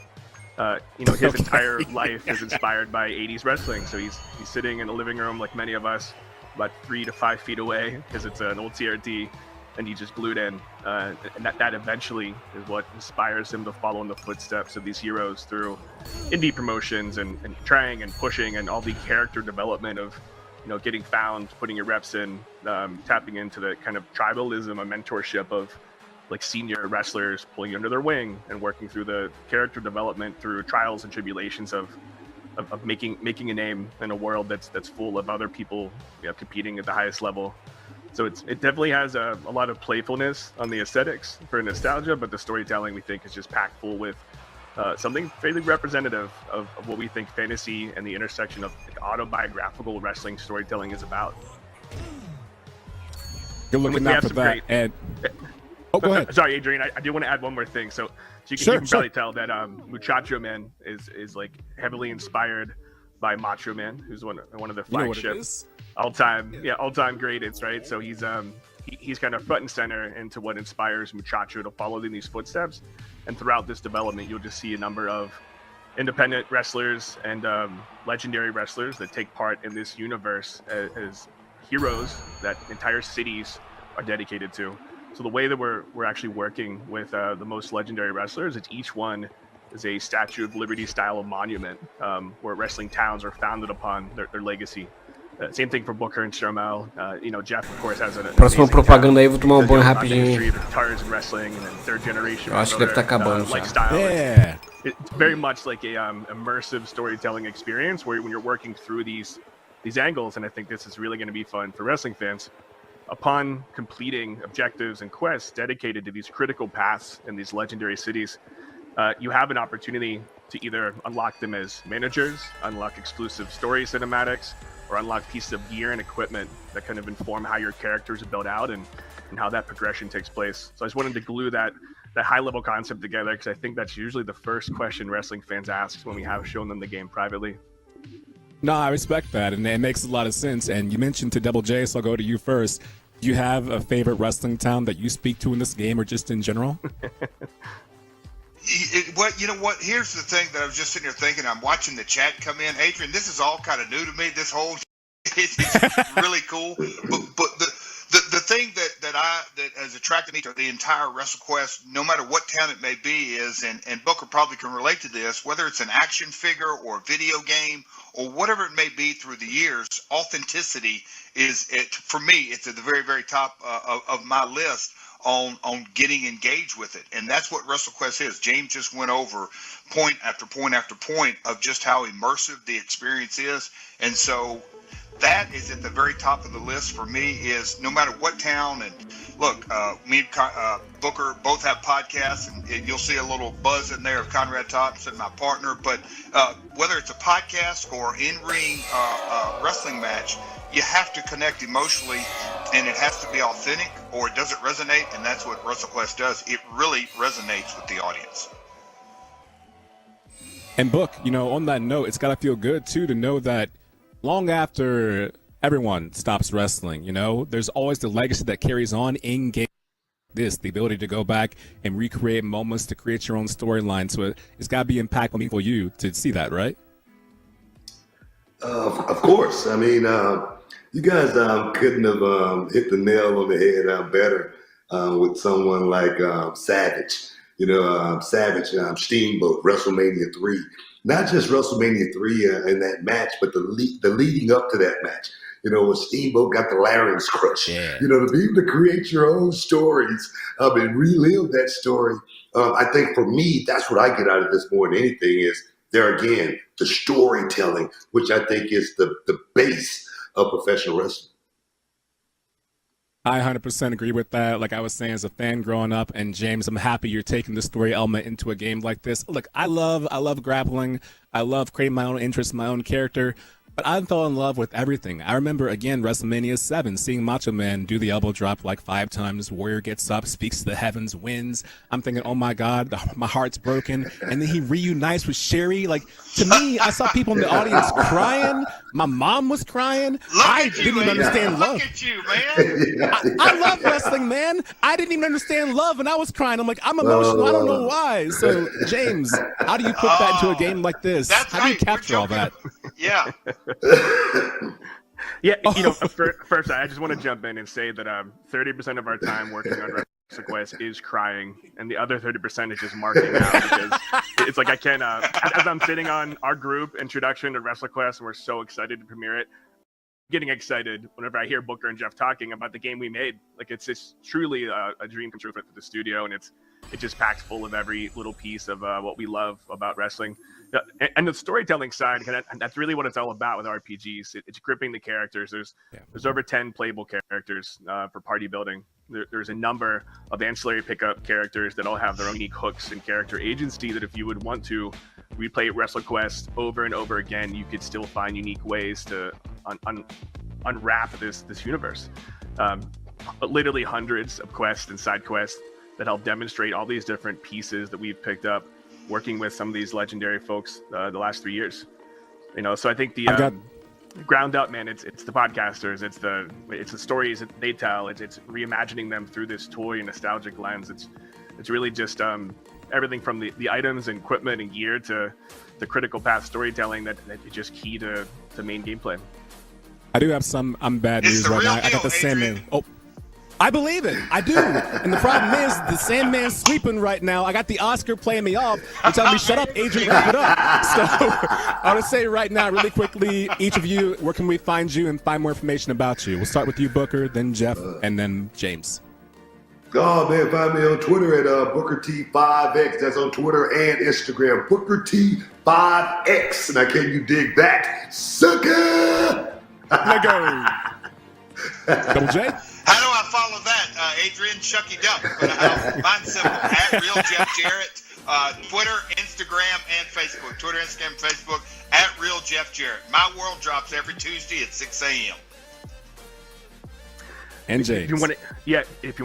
You know, his entire life is inspired by 80s wrestling. So he's sitting in a living room like many of us, about 3 to 5 feet away, because it's an old CRT. And he just glued in, and that eventually is what inspires him to follow in the footsteps of these heroes through indie promotions and trying and pushing and all the character development of, you know, getting found, putting your reps in, tapping into the kind of tribalism and mentorship of like senior wrestlers pulling you under their wing and working through the character development through trials and tribulations of making a name in a world that's full of other people, you know, competing at the highest level. So it definitely has a lot of playfulness on the aesthetics for nostalgia, but the storytelling we think is just packed full with something fairly representative of what we think fantasy and the intersection of like, autobiographical wrestling storytelling is about. You're looking out for that. Go ahead. Sorry, Adrian. I do want to add one more thing. So you can probably tell that Muchacho Man is like heavily inspired by Macho Man, who's one of the flagships. All-time greatest, right? So he's kind of front and center into what inspires Muchacho to follow in these footsteps. And throughout this development, you'll just see a number of independent wrestlers and legendary wrestlers that take part in this universe as heroes that entire cities are dedicated to. So the way that we're actually working with the most legendary wrestlers, it's each one is a Statue of Liberty style of monument where wrestling towns are founded upon their legacy. Same thing for Booker and Shermel. Jeff, of course, has an Próxima amazing propaganda aí, vou tomar um talent. banho He's rapidinho. industry of guitars and wrestling, and then third generation. Eu acho que deve estar acabando já. Lifestyle. Yeah. It's very much like a immersive storytelling experience where when you're working through these angles, and I think this is really going to be fun for wrestling fans. Upon completing objectives and quests dedicated to these critical paths in these legendary cities, you have an opportunity to either unlock them as managers, unlock exclusive story cinematics, or unlock pieces of gear and equipment that kind of inform how your characters are built out and how that progression takes place. So I just wanted to glue that high-level concept together because I think that's usually the first question wrestling fans ask when we have shown them the game privately. No, I respect that, and it makes a lot of sense. And you mentioned to Double J, so I'll go to you first. Do you have a favorite wrestling town that you speak to in this game or just in general? You know what? Here's the thing that I was just sitting here thinking. I'm watching the chat come in. Adrian, this is all kind of new to me. This whole it's really cool. But the thing that has attracted me to the entire WrestleQuest, no matter what town it may be, is and Booker probably can relate to this, whether it's an action figure or a video game or whatever it may be through the years, authenticity for me. It's at the very, very top of my list on getting engaged with it. And that's what WrestleQuest is. James just went over point after point after point of just how immersive the experience is. And so that is at the very top of the list for me, is no matter what town. And look, me and Booker both have podcasts, and you'll see a little buzz in there of Conrad Thompson, my partner. But whether it's a podcast or in-ring wrestling match, you have to connect emotionally, and it has to be authentic, or it doesn't resonate. And that's what WrestleQuest does. It really resonates with the audience. And Book, on that note, it's got to feel good too to know that long after everyone stops wrestling, there's always the legacy that carries on in game. The ability to go back and recreate moments to create your own storyline. So it's got to be impactful for you to see that, right? Of course. I mean, you guys couldn't have hit the nail on the head better with someone like Savage. Savage, Steamboat, WrestleMania 3. Not just WrestleMania 3 in that match, but the leading up to that match. When Steamboat got the larynx crush. Yeah. To be able to create your own stories and relive that story. I think for me, that's what I get out of this more than anything is there again, the storytelling, which I think is the base of professional wrestling. I 100% agree with that. Like I was saying, as a fan growing up, and James, I'm happy you're taking the story element into a game like this. Look, I love grappling. I love creating my own interest, my own character. But I fell in love with everything. I remember, again, WrestleMania 7, seeing Macho Man do the elbow drop like 5 times. Warrior gets up, speaks to the heavens, wins. I'm thinking, oh my God, my heart's broken. And then he reunites with Sherry. Like, to me, I saw people in the audience crying. My mom was crying. I didn't even understand love. Look at you, man. I love wrestling, man. I didn't even understand love, and I was crying. I'm like, I'm emotional. I don't know why. So, James, how do you put that into a game like this? How do you capture all that? Yeah. Yeah, first, I just want to jump in and say that 30% of our time working on WrestleQuest is crying, and the other 30% is just marking out because it's like I can't. As I'm sitting on our group introduction to WrestleQuest, and we're so excited to premiere it, getting excited whenever I hear Booker and Jeff talking about the game we made. Like it's just truly a dream come true for the studio, and it just packs full of every little piece of what we love about wrestling. And the storytelling side, that's really what it's all about with RPGs. It's gripping the characters. There's over 10 playable characters for party building. There's a number of ancillary pickup characters that all have their own unique hooks and character agency that if you would want to replay WrestleQuest over and over again, you could still find unique ways to unwrap this universe. But literally hundreds of quests and side quests that help demonstrate all these different pieces that we've picked up working with some of these legendary folks the last 3 years. So I think the ground up, man, it's the podcasters, it's the stories that they tell, it's reimagining them through this toy and nostalgic lens. It's really just everything from the items and equipment and gear to the critical path storytelling that is just key to main gameplay. I do have some bad news right now. I got the Sandman. Oh, I believe it. I do. And the problem is, the Sandman's sweeping right now. I got the Oscar playing me off and telling me, shut up, Adrian, wrap it up. So I want to say right now, really quickly, each of you, where can we find you and find more information about you? We'll start with you, Booker, then Jeff, and then James. Oh, man, find me on Twitter at BookerT5X. That's on Twitter and Instagram. BookerT5X. Now, can you dig that? Sucker! Let go. Double J? How do I follow that, Adrian? Chucky Duck. Mine's simple. At Real Jeff Jarrett. Twitter, Instagram, and Facebook. Twitter, Instagram, Facebook. At Real Jeff Jarrett. My World drops every Tuesday at 6 a.m. And James. If you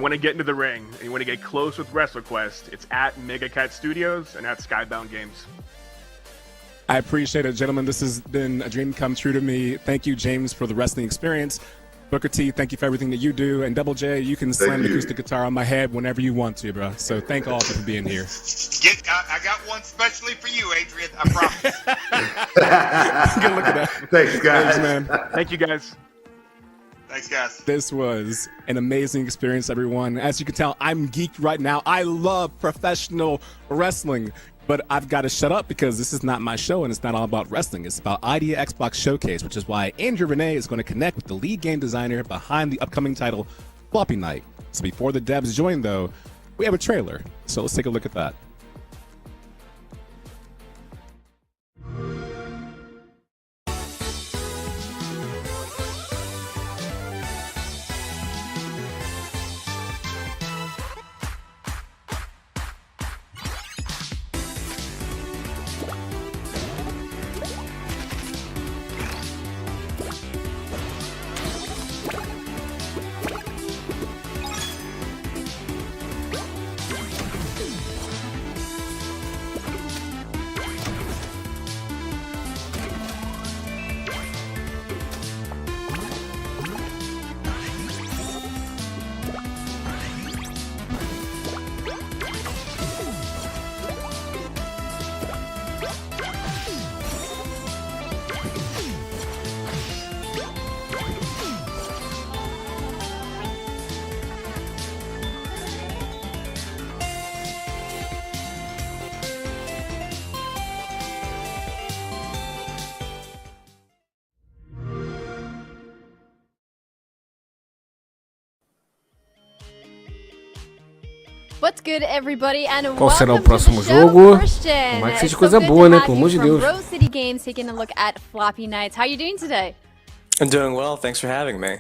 want to get into the ring and you want to get close with WrestleQuest, it's at MegaCat Studios and at Skybound Games. I appreciate it, gentlemen. This has been a dream come true to me. Thank you, James, for the wrestling experience. Booker T, thank you for everything that you do. And Double J, you can slam the acoustic guitar on my head whenever you want to, bro. So thank all of you for being here. I got one specially for you, Adrian. I promise. Good look at that. Thanks, guys. Thanks, man. Thank you, guys. Thanks, guys. This was an amazing experience, everyone. As you can tell, I'm geeked right now. I love professional wrestling. But I've got to shut up because this is not my show and it's not all about wrestling. It's about Idea Xbox Showcase, which is why Andrew Renee is going to connect with the lead game designer behind the upcoming title, Floppy Night. So before the devs join, though, we have a trailer. So let's take a look at that. What's good, everybody, and Qual será o welcome to próximo the show, jogo? Christian. Tomara que seja It's coisa so good boa, to né? have Pelo you amor de from Deus. Rose City Games taking a look at Floppy Nights. How are you doing today? I'm doing well. Thanks for having me.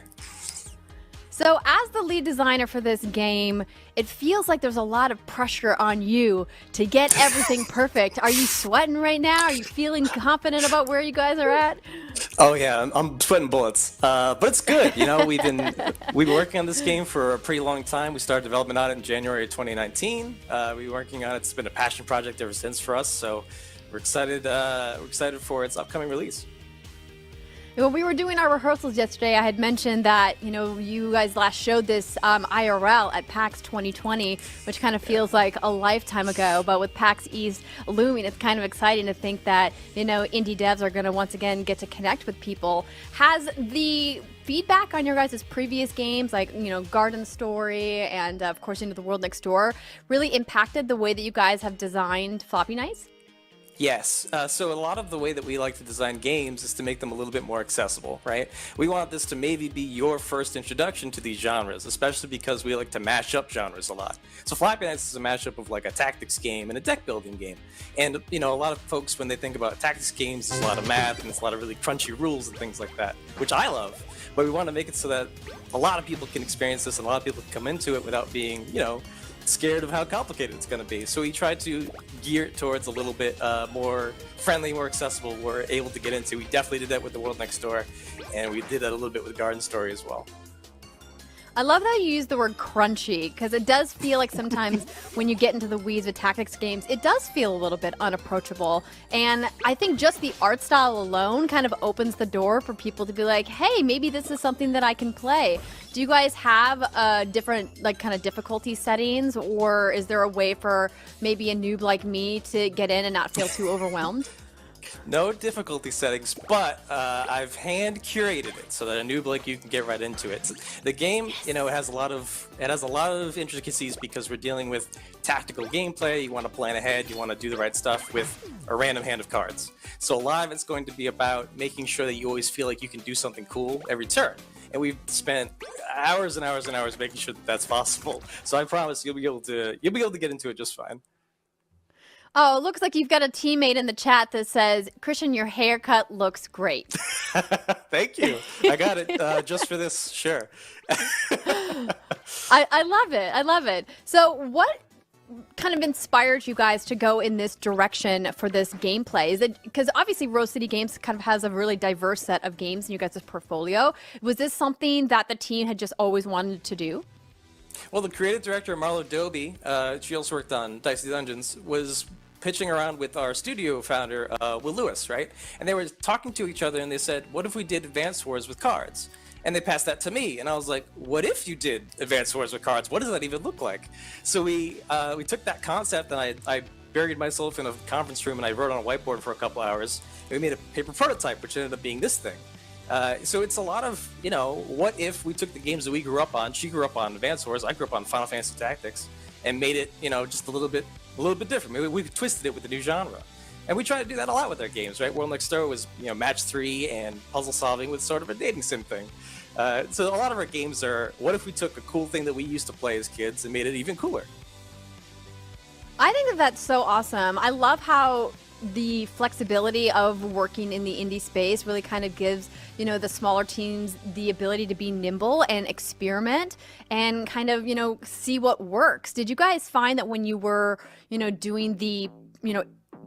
So, as the lead designer for this game, it feels like there's a lot of pressure on you to get everything perfect. Are you sweating right now? Are you feeling confident about where you guys are at? Oh yeah, I'm sweating bullets, but it's good. You know, we've been working on this game for a pretty long time. We started development on it in January 2019. We've been working on it. It's been a passion project ever since for us. So we're excited. We're excited for its upcoming release. When we were doing our rehearsals yesterday, I had mentioned that, you know, you guys last showed this IRL at PAX 2020, which kind of feels like a lifetime ago. But with PAX East looming, it's kind of exciting to think that, you know, indie devs are going to once again get to connect with people. Has the feedback on your guys' previous games, like, you know, Garden Story and, of course, Into the World Next Door, really impacted the way that you guys have designed Floppy Nights? Yes. So a lot of the way that we like to design games is to make them a little bit more accessible, right? We want this to maybe be your first introduction to these genres, especially because we like to mash up genres a lot. So Floppy Nights is a mashup of like a tactics game and a deck building game. And, you know, a lot of folks, when they think about tactics games, there's a lot of math and there's a lot of really crunchy rules and things like that, which I love. But we want to make it so that a lot of people can experience this and a lot of people can come into it without being, you know, scared of how complicated it's going to be. So we tried to gear it towards a little bit more friendly, more accessible, we're able to get into. We definitely did that with The World Next Door, and we did that a little bit with Garden Story as well. I love how you use the word crunchy, because it does feel like sometimes when you get into the weeds with tactics games, it does feel a little bit unapproachable. And I think just the art style alone kind of opens the door for people to be like, hey, maybe this is something that I can play. Do you guys have different, like, kind of difficulty settings, or is there a way for maybe a noob like me to get in and not feel too overwhelmed? No difficulty settings, but I've hand curated it so that a noob like you can get right into it. The game, it has a lot of intricacies because we're dealing with tactical gameplay. You want to plan ahead, you want to do the right stuff with a random hand of cards. So a lot of it's going to be about making sure that you always feel like you can do something cool every turn. And we've spent hours and hours and hours making sure that that's possible. So I promise you'll be able to get into it just fine. Oh, it looks like you've got a teammate in the chat that says, Christian, your haircut looks great. Thank you. I got it just for this, sure. I love it. I love it. So what kind of inspired you guys to go in this direction for this gameplay? Is it because obviously Rose City Games kind of has a really diverse set of games in you guys' portfolio? Was this something that the team had just always wanted to do? Well, the creative director, Marlo Doby, she also worked on Dicey Dungeons, was pitching around with our studio founder, Will Lewis, right? And they were talking to each other and they said, what if we did Advance Wars with cards? And they passed that to me, and I was like, what if you did Advance Wars with cards? What does that even look like? So we took that concept and I buried myself in a conference room and I wrote on a whiteboard for a couple hours. And we made a paper prototype, which ended up being this thing. So it's a lot of, what if we took the games that we grew up on, she grew up on Advance Wars, I grew up on Final Fantasy Tactics, and made it, just a little bit different. Maybe we twisted it with a new genre. And we try to do that a lot with our games, right? World Next Door was, match 3 and puzzle solving with sort of a dating sim thing. So a lot of our games are, what if we took a cool thing that we used to play as kids and made it even cooler? I think that that's so awesome. I love how the flexibility of working in the indie space really kind of gives, the smaller teams the ability to be nimble and experiment and kind of, see what works. Did you guys find that when you were, doing the,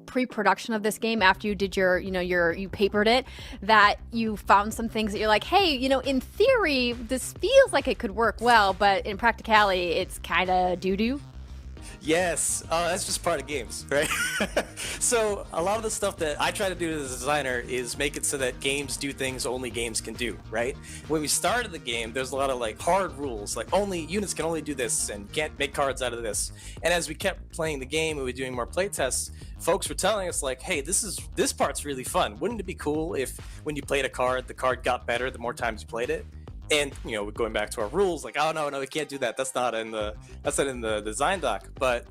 pre-production of this game after you did you papered it, that you found some things that you're like, hey, in theory, this feels like it could work well, but in practicality, it's kind of doo-doo? Yes, that's just part of games, right? So a lot of the stuff that I try to do as a designer is make it so that games do things only games can do, right? When we started the game, there's a lot of hard rules, like units can only do this and can't make cards out of this. And as we kept playing the game and we were doing more play tests, folks were telling us hey, this part's really fun. Wouldn't it be cool if when you played a card, the card got better the more times you played it? And going back to our rules, oh no, we can't do that. That's not in the design doc. But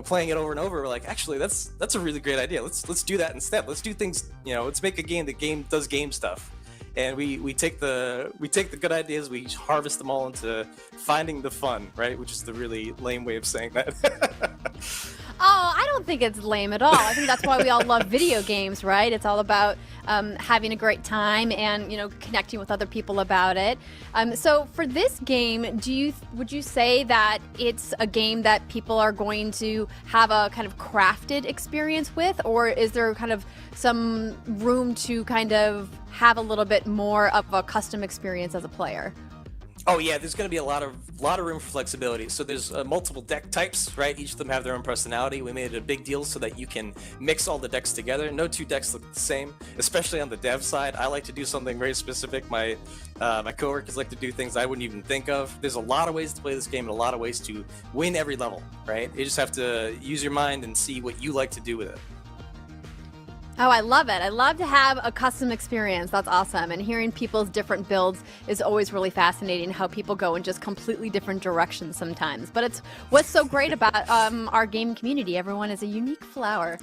playing it over and over, we're like, actually, that's a really great idea. Let's do that instead. Let's do things. Let's make a game that does game stuff. And we take the good ideas, we harvest them all into finding the fun, right? Which is the really lame way of saying that. Oh, I don't think it's lame at all. I think that's why we all love video games, right? It's all about having a great time and, connecting with other people about it. So for this game, would you say that it's a game that people are going to have a kind of crafted experience with, or is there kind of some room to kind of have a little bit more of a custom experience as a player? Oh yeah, there's going to be a lot of room for flexibility. So there's multiple deck types, right? Each of them have their own personality. We made it a big deal so that you can mix all the decks together. No two decks look the same, especially on the dev side. I like to do something very specific. My coworkers like to do things I wouldn't even think of. There's a lot of ways to play this game and a lot of ways to win every level, right? You just have to use your mind and see what you like to do with it. Oh, I love it. I love to have a custom experience. That's awesome. And hearing people's different builds is always really fascinating, how people go in just completely different directions sometimes. But it's what's so great about our game community. Everyone is a unique flower.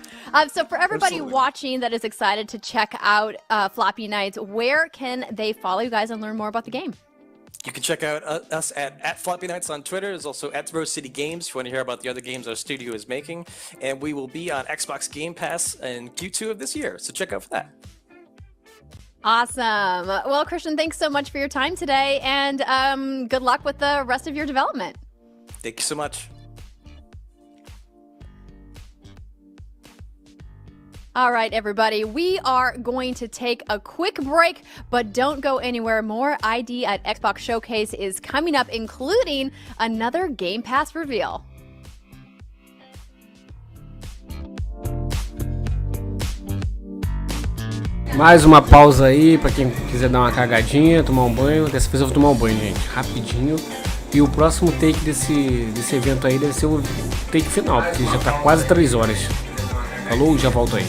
So for everybody watching that is excited to check out Floppy Nights, where can they follow you guys and learn more about the game? You can check out us at Floppy Nights on Twitter. There's also at Rose City Games if you want to hear about the other games our studio is making. And we will be on Xbox Game Pass in Q2 of this year, so check out for that. Awesome. Well, Christian, thanks so much for your time today, and good luck with the rest of your development. Thank you so much. All right, everybody, we are going to take a quick break, but don't go anywhere. More ID at Xbox Showcase is coming up, including another Game Pass reveal. Mais uma pausa aí para quem quiser dar uma cagadinha, tomar um banho. Dessa vez eu vou tomar um banho, gente, rapidinho. E o próximo take desse evento aí deve ser o take final, porque já tá quase 3 horas. Falou, já volto aí.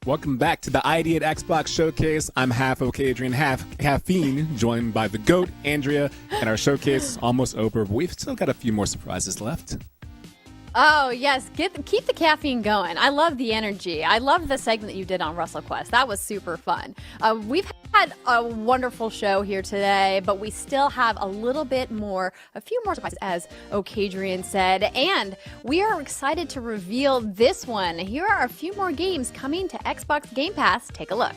Welcome back to the ID at Xbox Showcase. I'm half Adrian, half caffeine, joined by the GOAT, Andrea, and our showcase is almost over, but we've still got a few more surprises left. Oh, yes. Keep the caffeine going. I love the energy. I love the segment that you did on WrestleQuest. That was super fun. We've had a wonderful show here today, but we still have a few more surprises, as O'Kadrian said, and we are excited to reveal this one. Here are a few more games coming to Xbox Game Pass. Take a look.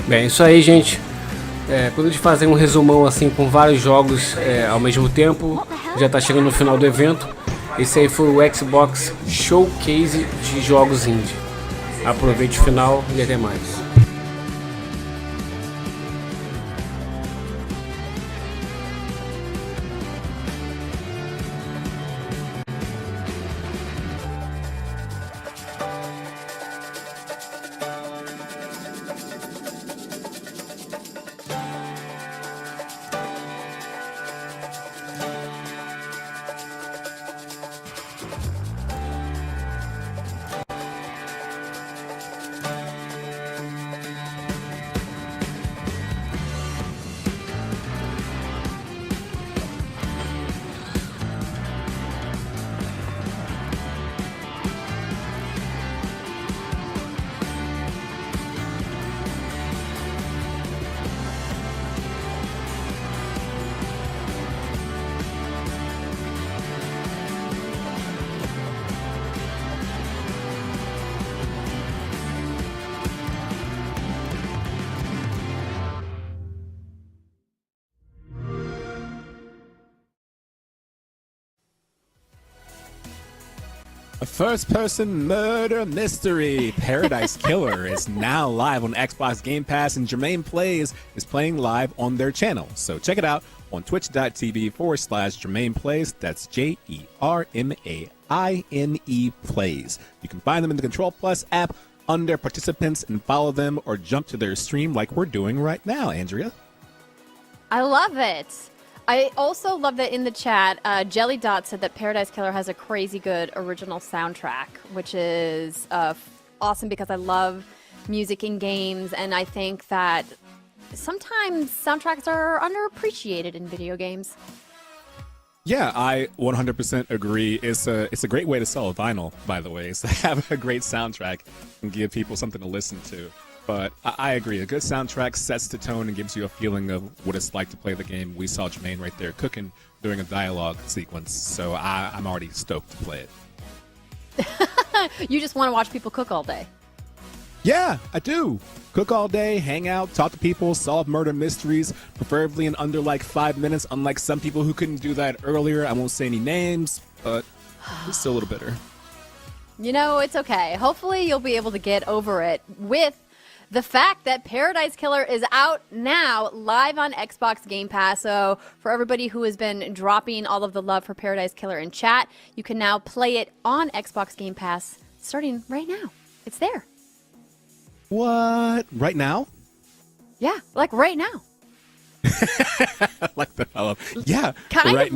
Bem, isso aí, gente. Quando a gente fazer um resumão assim com vários jogos ao mesmo tempo, já tá chegando no final do evento. Esse aí foi o Xbox Showcase de jogos indie. Aproveite o final e até mais. A first-person murder mystery, Paradise Killer, is now live on Xbox Game Pass, and Jermaine Plays is playing live on their channel. So check it out on twitch.tv/Jermaine Plays. That's JERMAINE Plays. You can find them in the Control Plus app under Participants and follow them or jump to their stream like we're doing right now, Andrea. I love it. I also love that in the chat, Jelly Dot said that Paradise Killer has a crazy good original soundtrack, which is awesome because I love music in games, and I think that sometimes soundtracks are underappreciated in video games. Yeah, I 100% agree. It's a great way to sell a vinyl, by the way, is to have a great soundtrack and give people something to listen to. But I agree. A good soundtrack sets the tone and gives you a feeling of what it's like to play the game. We saw Jermaine right there cooking during a dialogue sequence, so I'm already stoked to play it. You just want to watch people cook all day. Yeah, I do. Cook all day, hang out, talk to people, solve murder mysteries, preferably in under like 5 minutes, unlike some people who couldn't do that earlier. I won't say any names, but it's still a little bitter. You know, it's okay. Hopefully you'll be able to get over it with the fact that Paradise Killer is out now, live on Xbox Game Pass. So for everybody who has been dropping all of the love for Paradise Killer in chat, you can now play it on Xbox Game Pass starting right now. It's there. What? Right now? Yeah, like right now. Like the fellow. Yeah, Kind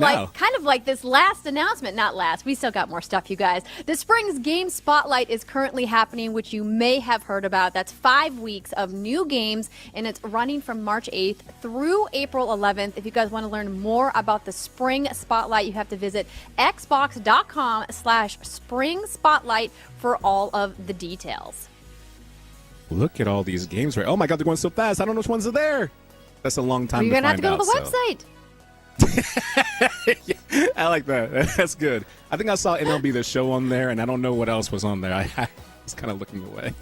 of like this last announcement. Not last. We still got more stuff, you guys. The spring's Game Spotlight is currently happening, which you may have heard about. That's 5 weeks of new games, and it's running from March 8th through April 11th. If you guys want to learn more about the Spring Spotlight, you have to visit xbox.com/spring spotlight for all of the details. Look at all these games, right? Oh my God, they're going so fast. I don't know which ones are there. That's a long time. You're going to have to go to the website. Yeah, I like that. That's good. I think I saw MLB The Show on there, and I don't know what else was on there. I was kind of looking away.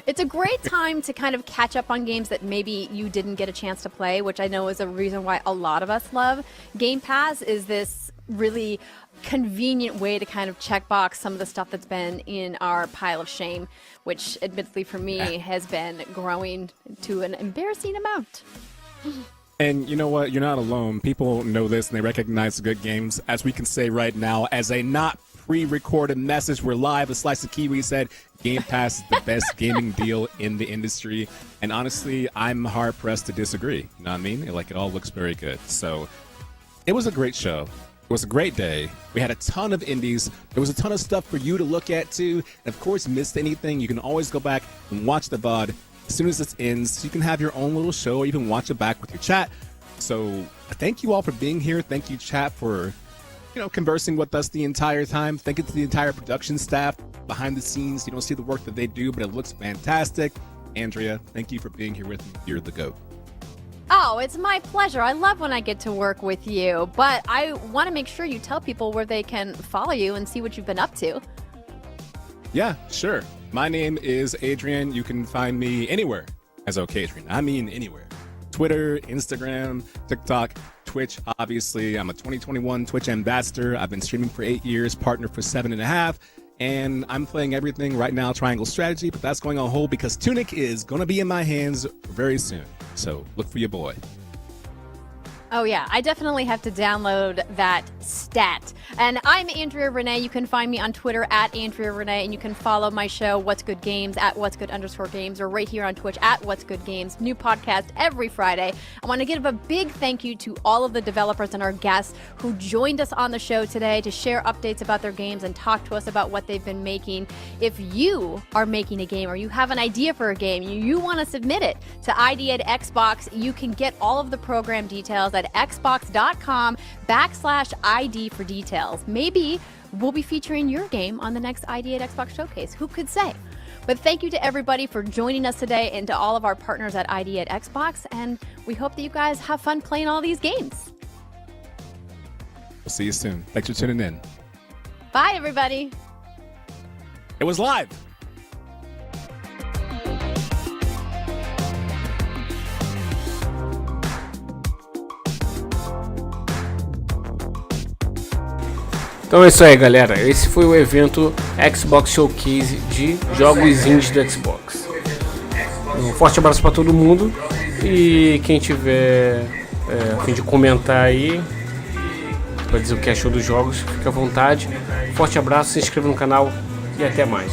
It's a great time to kind of catch up on games that maybe you didn't get a chance to play, which I know is a reason why a lot of us love Game Pass, is this really convenient way to kind of checkbox some of the stuff that's been in our pile of shame, which admittedly for me has been growing to an embarrassing amount. And you know what? You're not alone. People know this and they recognize the good games. As we can say right now, as a not pre-recorded message, we're live. A Slice of Kiwi said Game Pass is the best gaming deal in the industry. And honestly, I'm hard-pressed to disagree. You know what I mean? Like, it all looks very good. So it was a great show. It was a great day. We had a ton of indies. There was a ton of stuff for you to look at, too. And of course, missed anything, you can always go back and watch the VOD as soon as this ends. You can have your own little show or even watch it back with your chat. So thank you all for being here. Thank you, chat, for conversing with us the entire time. Thank you to the entire production staff behind the scenes. You don't see the work that they do, but it looks fantastic. Andrea, thank you for being here with me. You're the GOAT. Oh, it's my pleasure. I love when I get to work with you, but I want to make sure you tell people where they can follow you and see what you've been up to. Yeah, sure. My name is Adrian. You can find me anywhere as OKAdrian. I mean anywhere. Twitter, Instagram, TikTok, Twitch, obviously. I'm a 2021 Twitch ambassador. I've been streaming for 8 years, partner for 7.5, and I'm playing everything right now, Triangle Strategy, but that's going on hold because Tunic is going to be in my hands very soon. So look for your boy. Oh yeah, I definitely have to download that stat. And I'm Andrea Renee. You can find me on Twitter at Andrea Renee, and you can follow my show, What's Good Games, at What's Good_Games, or right here on Twitch at What's Good Games. New podcast every Friday. I want to give a big thank you to all of the developers and our guests who joined us on the show today to share updates about their games and talk to us about what they've been making. If you are making a game or you have an idea for a game, you want to submit it to ID at Xbox, you can get all of the program details at xbox.com/ID for details. Maybe we'll be featuring your game on the next ID at Xbox showcase. Who could say? But thank you to everybody for joining us today and to all of our partners at ID at Xbox. And we hope that you guys have fun playing all these games. We'll see you soon. Thanks for tuning in. Bye, everybody. It was live. Então é isso aí, galera. Esse foi o evento Xbox Showcase de jogos indies do Xbox. Um forte abraço para todo mundo e quem tiver a fim de comentar aí para dizer o que achou dos jogos, fica à vontade. Forte abraço, se inscreva no canal e até mais.